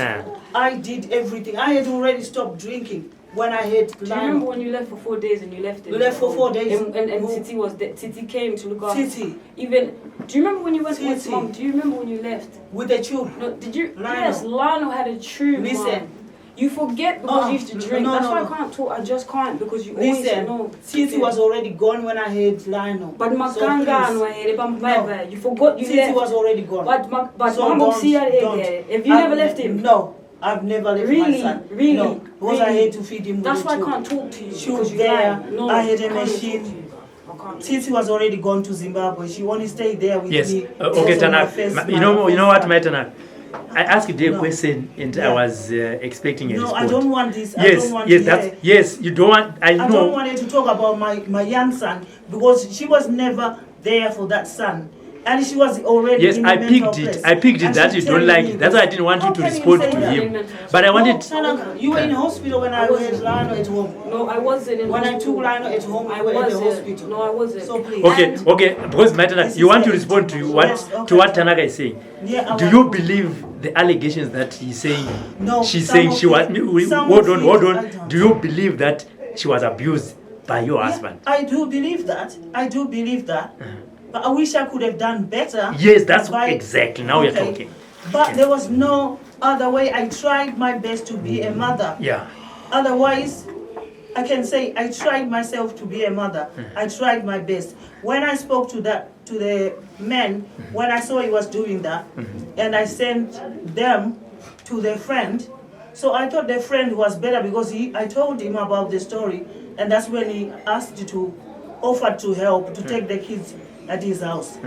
I did everything. I had already stopped drinking when I had. Do you remember when you left for 4 days and you left it? We left for 4 days. And Titi was there. Titi came to look after. Titi. Even. Do you remember when you went with Mom? Do you remember when you left? With the tube. No, did you? Lionel. Yes, Lionel had a tube. Listen. You forget because you used to drink. No, That's no, why no. I can't talk. I just can't because you always know. Titi was already gone when I had Lionel. But Makanga, you forgot you Titi left. was already gone. But So Mom, don't. have you never left him? No, I've never left my son. Really? No, because I had to feed him. That's with why I the can't tube. talk to you. She was because you there. lie. No, I had a can't talk to machine. you. I can't. Titi was already gone to Zimbabwe. She only stayed there with Yes. me. Okay, Tanaka. You know what, my Tanaka? I asked you a question and I was expecting a response. No, I don't want this. Yes, you don't want. I know. I don't want her to talk about my young son because she was never there for that son. And she was already Yes, in I a mental picked it. place. I picked it And that she you don't telling like me it. That's why I this. didn't want you How to can you respond say to that? him. But I No, wanted. Tanaka, you were in hospital when I was Lionel at home. No, I wasn't in When I hospital. took Lionel at home, I we were in the wasn't. hospital. No, I wasn't. So please. Okay, And- okay. Because my Tanaka, This you is want to it. respond to what Yes, okay. to what Tanaka is saying. Yeah, I Do want you to- believe the allegations that he's saying? No, She's some saying of she was. it- some Hold of on, it hold I on. don't. Do you believe that she was abused by your husband? I do believe that. I do believe that. But I wish I could have done better. Yes, that's by- exactly. Now we're talking. But there was no other way. I tried my best to be a mother. Yeah. Otherwise, I can say I tried myself to be a mother. I tried my best. When I spoke to the men, when I saw he was doing that, and I sent them to their friend. So I thought the friend was better because I told him about the story, and that's when he asked to offer to help to take the kids at his house.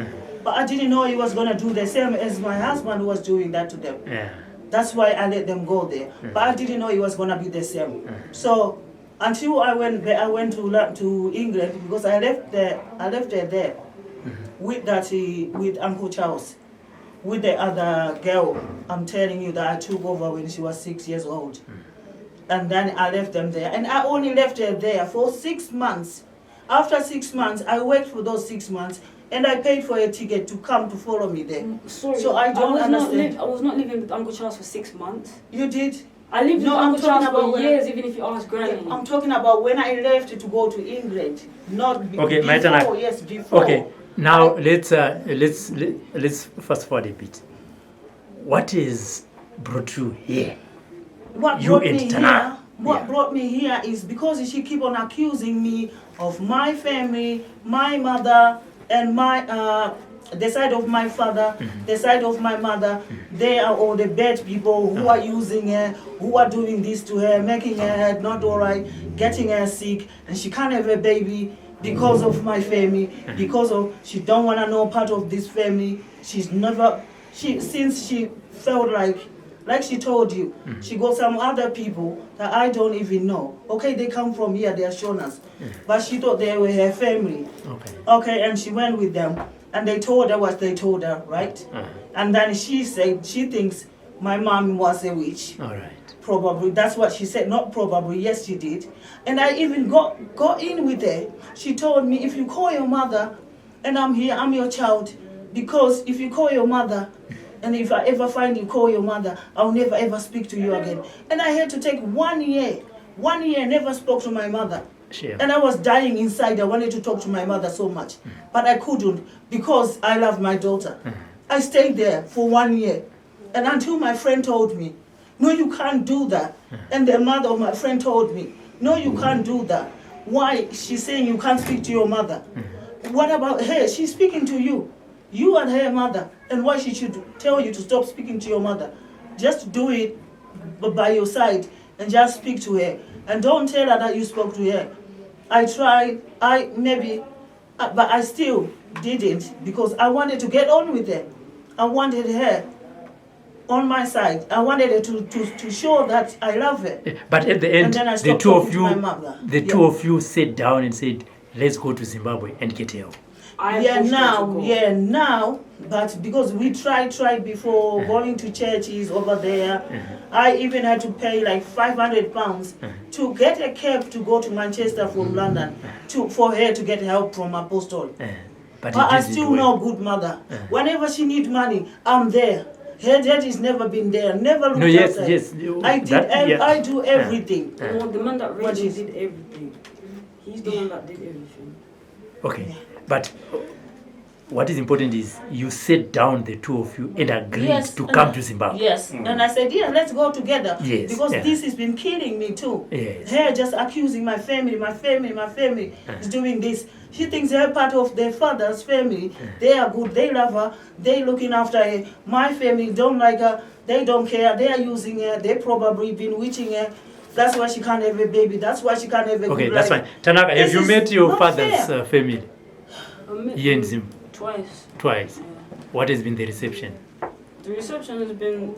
But I didn't know he was gonna do the same as my husband was doing that to them. Yeah. That's why I let them go there. But I didn't know it was gonna be the same. So until I went to England because I left her there with Uncle Charles, with the other girl. I'm telling you that I took over when she was 6 years old, and then I left them there, and I only left her there for 6 months. After 6 months, I worked for those 6 months. And I paid for a ticket to come to follow me there. Sorry, So I don't was understand. I was not living with Uncle Charles for 6 months. You did? I lived No, with I'm Uncle talking Charles about for when- years, even if you ask Granny. I'm talking about when I left to go to England, not Okay, before. Tanaka. Yes, before. Okay. Now let's fast forward a bit. What is brought you here? What You brought and me Tanaka. here? What Yeah. brought me here is because she keep on accusing me of my family, my mother, and my the side of my father, the side of my mother. They are all the bad people who are using her, who are doing this to her, making her head not alright, getting her sick, and she can't have a baby because of my family, because of she don't wanna know part of this family. She's never since she felt like she told you, she got some other people that I don't even know. Okay, they come from here, they are shown us. But she thought they were her family. Okay. Okay, and she went with them. And they told her what they told her, right? And then she said she thinks my mom was a witch. All right. Probably, that's what she said. Not probably, yes she did. And I even got in with her. She told me, if you call your mother, and I'm here, I'm your child. Because if you call your mother, and if I ever find you call your mother, I'll never ever speak to you again. And I had to take 1 year. 1 year, never spoke to my mother. Sure. And I was dying inside. I wanted to talk to my mother so much. But I couldn't because I love my daughter. I stayed there for 1 year. And until my friend told me, no, you can't do that. And the mother of my friend told me, no, you can't do that. Why? She's saying you can't speak to your mother. What about her? She's speaking to you. You and her mother. And why she should tell you to stop speaking to your mother? Just do it by your side and just speak to her. And don't tell her that you spoke to her. I tried, but I still didn't because I wanted to get on with her. I wanted her on my side. I wanted her to show that I love her. But at the end, And then I the stopped two of talking to you, my mother. the two of you sat down and said, "Let's go to Zimbabwe and get help." I pushed her to go. Now, but because we tried before going to churches over there, I even had to pay like £500 to get a cab to go to Manchester from London for her to get help from Apostle. But But it I didn't still work. know good mother. Whenever she needs money, I'm there. Her daddy's never been there, never looked No, yes, outside. yes. I did. I do everything. No, the man that What really is- did everything. He's the one that did everything. Okay, but what is important is you sat down, the two of you, and agreed Yes, to and come to Zimbabwe. Yes, and I said, yeah, let's go together. Yes, Because yeah. this has been killing me too. Yes. Her just accusing my family is doing this. She thinks they're part of their father's family. They are good, they love her, they looking after her. My family don't like her, they don't care, they are using her, they probably been witching her. That's why she can't have a baby, that's why she can't have a Okay, good that's life. fine. Tanaka, have This you is met your not father's fair. family I met here in him Zim twice. twice? Yeah. What has been the reception? The reception has been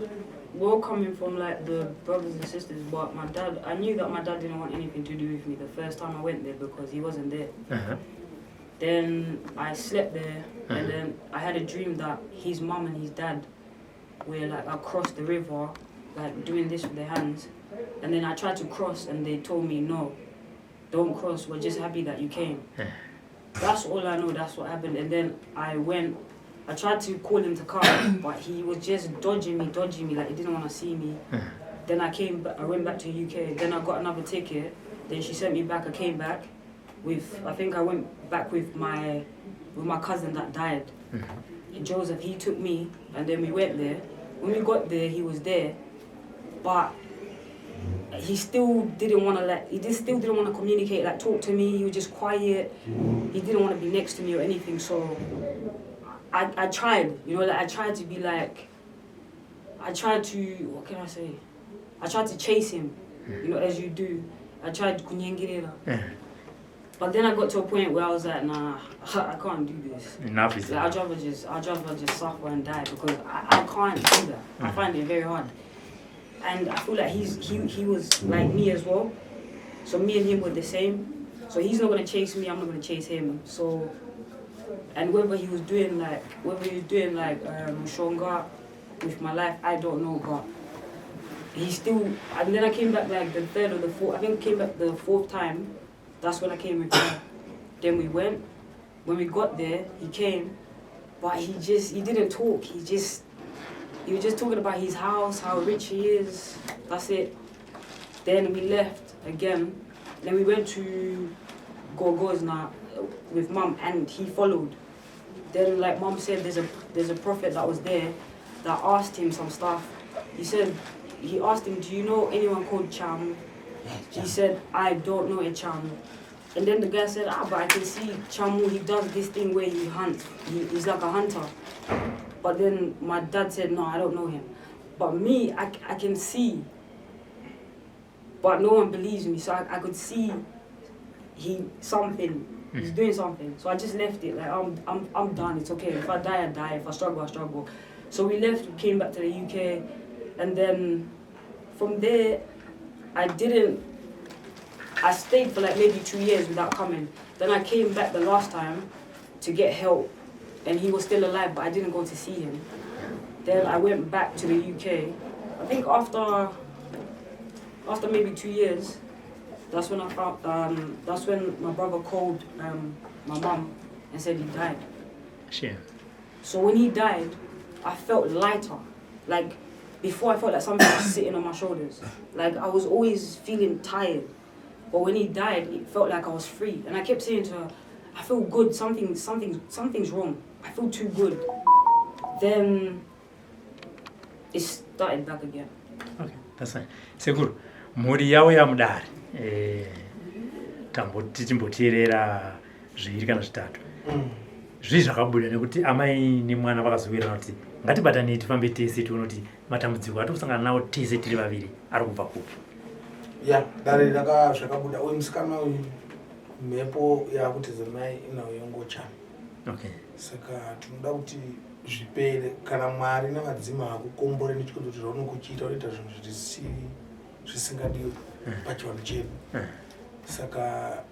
welcoming from like the brothers and sisters, but my dad, I knew that my dad didn't want anything to do with me the first time I went there because he wasn't there. Uh-huh. Then I slept there, and then I had a dream that his mum and his dad were like across the river, like doing this with their hands. And then I tried to cross, and they told me, no, don't cross, we're just happy that you came. That's all I know, that's what happened. And then I tried to call him to come, but he was just dodging me, like he didn't want to see me. Then I went back to UK, then I got another ticket, then she sent me back, I came back I think I went back with my cousin that died. Joseph, he took me, and then we went there. When we got there, he was there, but he still didn't want to communicate, like talk to me. He was just quiet. He didn't want to be next to me or anything. So I tried, I tried to be like, what can I say? I tried to chase him, as you do. I tried kunyengirira. But then I got to a point where I was like, nah, I can't do this. Enough is I'd rather just suffer and die, because I can't do that. I find it very hard. And I feel like he was like me as well. So me and him were the same. So he's not gonna chase me, I'm not gonna chase him. So, and whether he was doing like Shonga with my life, I don't know, but he still, and then I came back like the third or the fourth, I think I came back the fourth time. That's when I came with him. Then we went. When we got there, he came, but he didn't talk. He was just talking about his house, how rich he is. That's it. Then we left again. Then we went to Gorgozna with Mum, and he followed. Then, like Mum said, there's a prophet that was there that asked him some stuff. He asked him, do you know anyone called Cham? He said, I don't know a Cham. And then the guy said, but I can see Chamu, he does this thing where he hunts. He's like a hunter. But then my dad said, no, I don't know him. But me, I can see. But no one believes me, so I could see he's doing something. So I just left it, like I'm done, it's okay. If I die, I die. If I struggle, I struggle. So we left, we came back to the UK, and then from there, I stayed for like maybe 2 years without coming. Then I came back the last time to get help, and he was still alive, but I didn't go to see him. Then I went back to the UK. I think after maybe 2 years, that's when I found. That's when my brother called my mum and said he died. Sure. So when he died, I felt lighter. Like before, I felt like something was sitting on my shoulders. Like I was always feeling tired. But when he died, it felt like I was free. And I kept saying to her, I feel good, something's wrong. I feel too good. Then it started back again. Okay, that's fine. Seguro, muri yawe ya mudari. Tichimboteerera zviviri kana zvitatu. Zvizvi zvakabuda nekuti amai nemwana vakazowira kuti ngatibatanei tifambe tese tione kuti matambudziko atikusangana nawo tese tiri vaviri ari kubva kupi. Ya, dare zvakabuda uyu musikana uyu mhepo yakuti zemai inayo yongochana. Okay. Saka tinoda kuti zvipere kana Mwari namadzima akukombore nechikondo kuti zvaunokuchiita unoita zvinhu zvisingadiwe pachivanhu chedu. Saka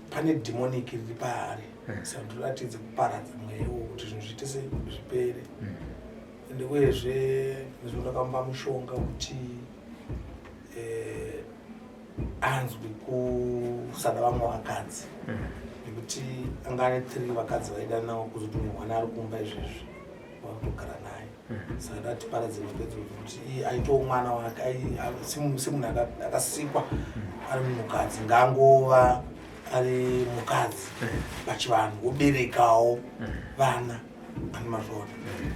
pane demonic riri paari. Saka tinoratidza kuparadza mweya uwo kuti zvinhu zviite zvipere. Ende uyezve nezvinokampa mushonga kuti anzwi kusada vamwe vakadzi, nekuti anga ane 3 vakadzi vaida nawo kuzoti mwana ari kumba izvezvi vakutogara naye. Saka datiparadze mapedzi kuti iye aitawo mwana wake semunhu akasikwa ari munhukadzi, ngangova ari mukadzi pachivanhu woberekawo vana ane mazvona.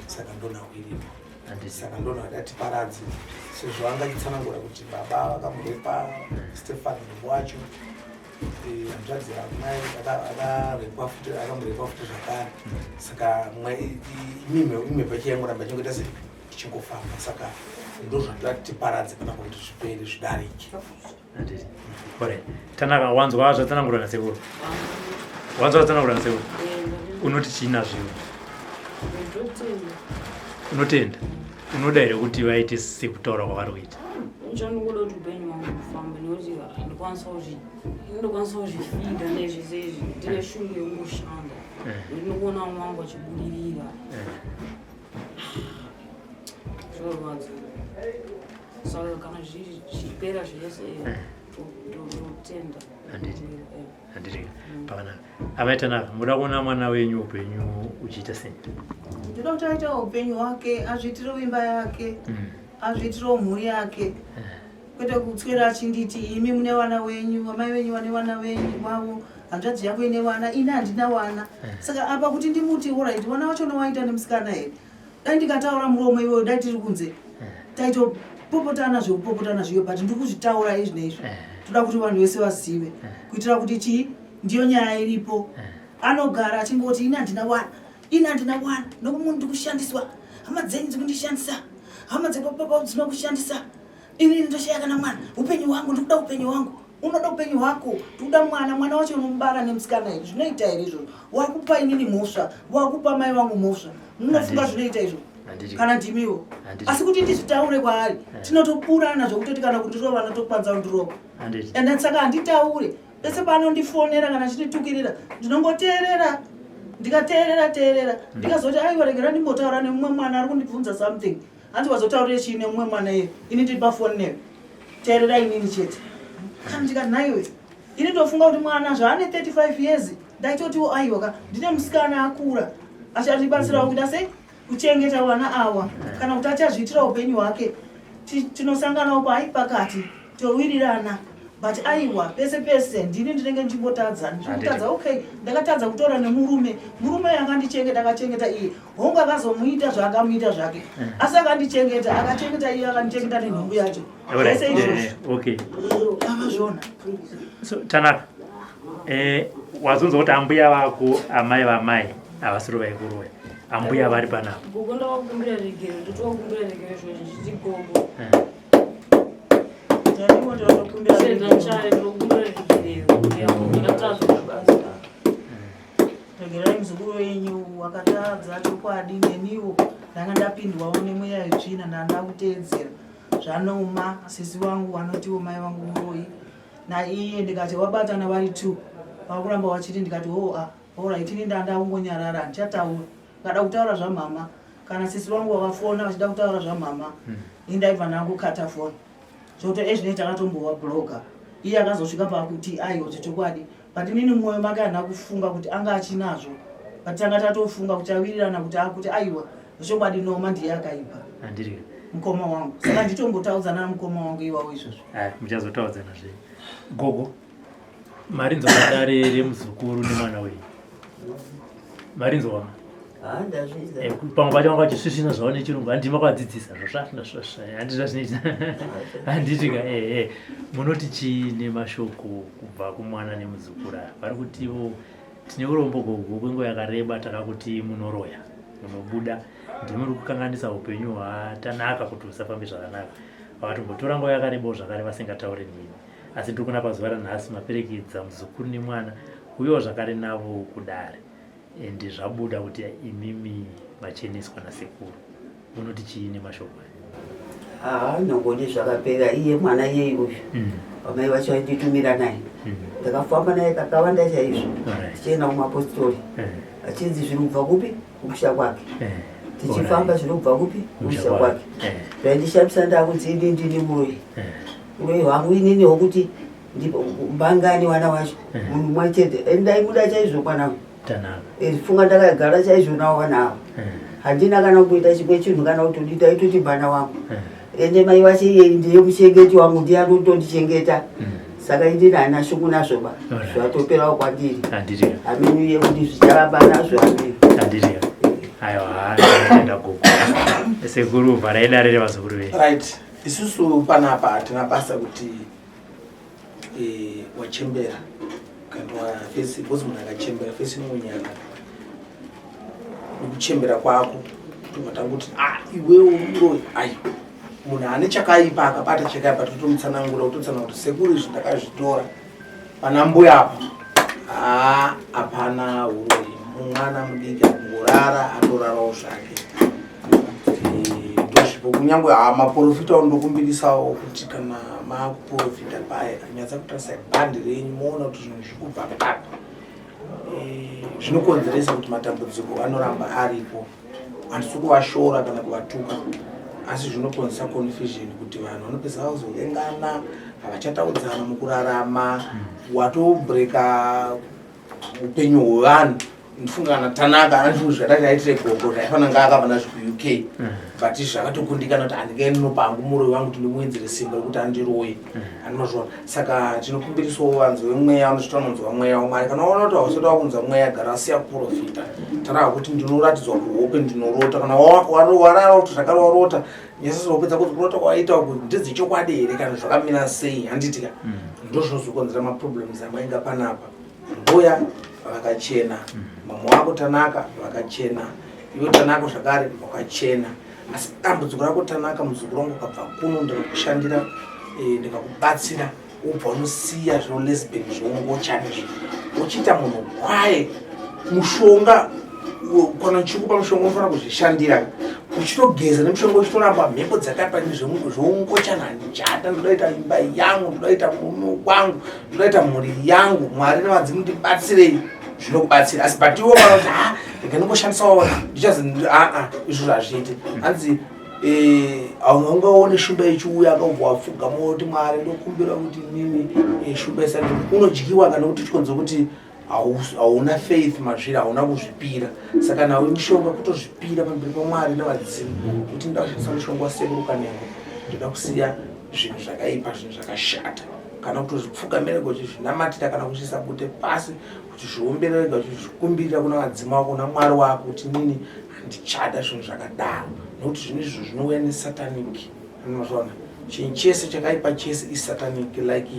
Saka ndonhau iripo. Saka ndonhau datiparadze sezvo angachitsanangura kuti baba vakamurepa Stefan wacho, hanzvadzi amai akamurepa futi zvakare. Saka imhepo chiyangoramba chingoita ichingofamba. Saka ndozvatatiparadze kana kuti zvipere zvidarike. Kore, Tanaka wanzwa zvatsanangura nasekuru. Wanzwa zvatsanangura nasekuru. Unoti china zviwo. Unotenda. Unoda here kuti vaite sekutaura kwavari kuita. Ndoda kuti upenyu wangu ufambe nokuti ndinokwanisa kuzvifida nezvizezvi ndine shungu yekungoshanda ndinokuona vamwe vangu vachibudirira zvorwadza saka kana zvipera zvese totenda handiri pakanaka. Amai Tanaka, muda kuona mwana wenyu upenyu uchiita sei? Ndinoda kuti aite upenyu hwake, azviitire imba yake, azviitire mhuri yake, kwete kutswera achinditi imi mune vana wenyu, amai venyu vane vana venyu wavo, hanzvadzi yako ine vana, ine handina vana. Saka apa kuti ndimuti alright, vana vacho nowaita nemusikana here. Dai ndikataura muromo iwewe dai tiri kunze. Taitopopotana zvekupopotana zviyo, but ndiri kuzvitaura izvi neizvi. Toda kuti vanhu vese vazive kuitira kuti chii ndiyo nyaya iripo. Anogara achingoti ine handina vana, ine handina vana, nokumunhu ndikushandiswa, hama dzenyu dzikundishandisa, hama dzepapapa dzinokushandisa, ini ndoshaya kana mwana, upenyu hwangu ndikuda upenyu hwangu. Unoda upenyu hwako, toda mwana wacho unomubara nemusikana here. Zvinoita here izvozvo? Wakupa inini mhosva, wakupa mai vangu mhosva. Munofunga zvinoita izvo? Kana ndimiwo. Asi kuti ndizvitaure kwaari, tinotopurana zvokutoti kana kundiro vana tokwanza kundiropa. Ende saka handitaure. Pese paanondifonera kana chinitukirira, ndinongoteerera. Ndikateerera, ndikazoti aiwa regera ndimbotaura nemumwe mwana ari kundibvunza something. Hanzi wazotaurire chii nemumwe mwana iye, ini ndiri pafoni newe. Teerera inini chete. Kana ndikati naiwe, ini ndofunga kuti mwana zvaane 35 years, ndaitotiwo aiwa ndine musikana akura. Achandibatsirawo kuti sei kuchengeta vana awa, kana kuti achazviitira upenyu hwake. Tinosanganawo pakati, towirirana. But aiwa, pese ndini ndinenge ndichingotadza. Ndikutadza okay, ndakatadza kutora nemurume. Murume akandichengeta akachengeta iye. Hongu akazomuita zvaakamuita zvake. Asi akandichengeta, akachengeta iye akandichengeta nenhumbu yacho. Pese izvozvo. Okay. Amazvona. So Tanaka, wazonzwa kuti ambuya vako, amai vamai, havasiri vaikuroya. Ambuya vari panapa. Gogo ndavakumbira regero, ndotovakumbira regero izvozvo zvichiti gogo. Regerai muzukuru wenyu wakatadza chokwadi neniwo ndanga ndapindwawo nemweya yetsvina ndanda kuteedzera zvanoma sisi vangu vanotiwo mai vangu uroi naiye ndikati wabatana vari 2 vakuramba vachiti ndikati alright ini ndanda ungonyarara handichataura ngada kutaura zvamama kana sisi vangu vakafona vachida kutaura zvamama indaibva ndangokata foni zvoto ezvinei takatombowa bloga iye akazosvika pakuti aiwa chokwadi but inini mwoyo make handina kufunga kuti anga achinazvo but tanga tatofunga kuti awirirana kuti aiwa chokwadi noma ndiye akaipa handiri mukoma wangu saka nditombotaudzana namukoma wangu iwawo izvozvo muchazotaudzana zvei. Gogo, marinzo madare remuzukuru nemwana wenyu marinzo wama pamwe pacho vanga vachisvisvina zvavo nechirungu handima kwadzidzisa handizva zvinoita handitika munoti chii nemashoko kubva kumwana nemuzukuru aya vari kutivo tine urombo gogo kwenguva yakareba takakuti munoroya munobuda ndimuri kukanganisa upenyu hwatanaka kuti husafambe zvakanaka vakatombotora nguva yakarebawo zvakare vasingataure nini asi tiri kuna pazuva ranhasi maperekedza muzukuru nemwana uyewo zvakare navo kudare ende zvabuda kuti imimi macheneswa nasekuru unoti chii nemashoko aya? Nongoni zvakapera iye mwana iye uyu vamai vacho vainditumira naye ndakafamba naye kakawanda chaizvo tichienda kumapostori achinzi zviri kubva kupi kukusha kwake tichifamba zviri kubva kupi kukusha kwake zvaindishamisa ndakunzi ini ndini uroi hwangu inini hwokuti mbangani vana vacho munhu mumwe chete ndaimuda chaizvo mwanangu funga ndakagara chaizvo navo vana avo handina kana kuita chimwe chinhu kana kuti taitoti bana wangu ende mai vacho iye ndiye muchengeti wangu ndiye anotondichengeta saka indini handina shungu nazvoba zvatoperawo kwandiri hamini iye kuti zvicharamba nazvo hamini aiwa tenda gogo sekuru varaidare revazukuru venyu right. Isusu panapa hatina basa kuti wachembera kana fesi bozi munhu akachembera fesi nomunyaka nekuchembera kwako tomatanguti iwewo uroi ai munhu ane chakaipa akabata chakaipa totomutsanangura kutotsanangura kuti sekuru izvi ndakazvitora pana mbuya apa hapana uroi mumwana mudiki akungorara atorarawo zvake ndozvipo kunyangwe maprofita undokumbirisawo kuti kana makuprofita paya anyatsa kutarisa bhandi renyu moona kuti zvinhu zvikubva papi zvinokonzeresa kuti matambudziko anoramba aripo. Handisi kuvashora kana kuvatuka, asi zvinokonzeresa confusion kuti vanhu vanopedza vazovengana, havachataudzana mukurarama, watobreka upenyu hwevanhu. Ndifunga kana Tanaka anazvinhu zvakataitire gogo zvaifana nga akavana zveku-UK, but zvakatokundikana kuti handingaendi nopangu muroi wangu kuti ndimuwedzere simba rekuti andiroye. Andinozvona. Saka tinokumbirisawo vanhu vemweya vanosvita vanonzwa mweya waMwari. Kana waona kuti hausati wakunzwa mweya, gara wasiya kuprofita. Taura kuti ndinoratidzwa kuhope ndinorota. Kana warara kuti zvakare warota, nyasasa wapedza kuti kurota kwaita kuti ndedzechokwadi here kana zvakamira sei, handitika. Ndozvinozokonzera maproblems amainga panapa. Mboya vakachena, mama wako Tanaka vakachena, iwe Tanaka zvakare vakachena. Asi dambudziko rako Tanaka, muzukuru wangu ukabva kuno ndikakushandira, ndikakubatsira, ubva unosiya zvino lesbian zvoungochane uchiita munhu kwaye mushonga kana uchikupa mushonga unofanira kuzvishandira. Uchitogeza nemushonga uchitoramba mhepo dzakapa zvoungochana, handichada, ndodaita imba yangu, ndodaita mume wangu, ndodaita mhuri yangu, Mwari nevadzimu ndibatsirei, zvinokubatsira. Asi but iwo kana kuti ndinongoshandisawo ndichazi izvo hazviiti. Hanzi haungaone shumba ichiuya akabva wapfuga moti Mwari ndokumbira kuti nini shumba isati, unodyiwa kana kuti chikonzo kuti hauna faith mazviri, hauna kuzvipira. Saka nawe mushonga kutozvipira pamberi paMwari nevadzimu kuti ndoda kushandisa mushonga wasekuru kanengo, ndoda kusiya zvinhu zvakaipa, zvinhu zvakashata, kana kutozvipfugamira kuzvinamatira kana kuchiisa bute pasi, kuti zviombererega uchizvikumbirira kuna vadzimu wako naMwari wako kuti nini handichada zvinhu zvakadaro, nokuti zvinhu izvo zvinouya nesatanic. Unozvaona, chinhu chese chakaipa chese isatanic, like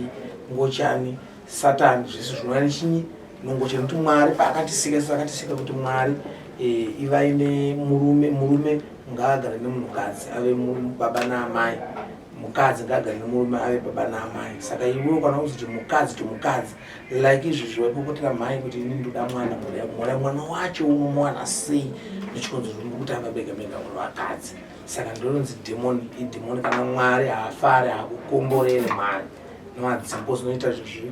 ngochani, satani, zvese zvinouya nechinyi nongochani. Kuti Mwari paakatisika akatisika kuti Mwari ivaine murume ngaagare nemunhukadzi ave baba naamai, mukadzi ngaagare nemurume ave baba naamai. Saka iwewe kana kuzoti mukadzi tomukadzi, like izvi zvaipopotera mhai kuti ini ndoda mwana, mwana wacho unomuwana sei, nechikonzo kuti angabega mega muri vakadzi. Saka ndinonzi dhemoni, idhemoni. Kana Mwari haafari, haakukomborere Mwari nevadzimu zvinoita zviri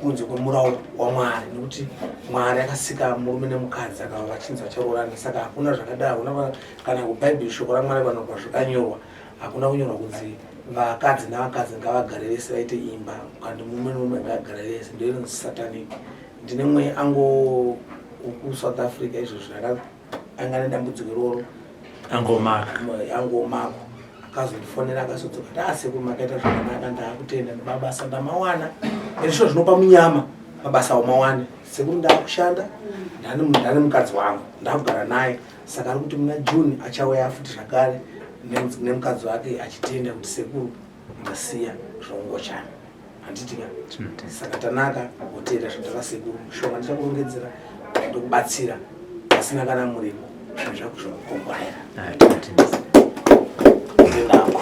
kunze kwemurau waMwari, nekuti Mwari akasika murume nemukadzi akava vachinzi vacharoorana. Saka hakuna zvakadaro, hakuna kana kuBhaibheri shoko raMwari panobva zvakanyorwa, hakuna kunyorwa kunzi vakadzi navakadzi ngavagare vese vaite imba, kandi murume nemurume ngavagare vese. Ndoinonzi satanic. Ndine mwe ango kuSouth Africa izvo anga nedambudziko iroro, angomako akazondifonera akazodzoka, asekuru makaita zvakanaka, ndaakutenda mabasa ndamawana, izvo zvinopa munyama, mabasa amawane. Sekuru ndaakushanda, ndane mukadzi wangu, ndakugara naye. Saka ari kuti muna June achauya futi zvakare nemukadzi wake achitenda kuti sekuru ndasiya zvaungochana, handitika. Saka Tanaka hotenda zvotaka sekuru, mushonga ndichakurongedzera ndokubatsira pasina kana muripo, zvinhu zvako zvinokukombaira. Ndinako.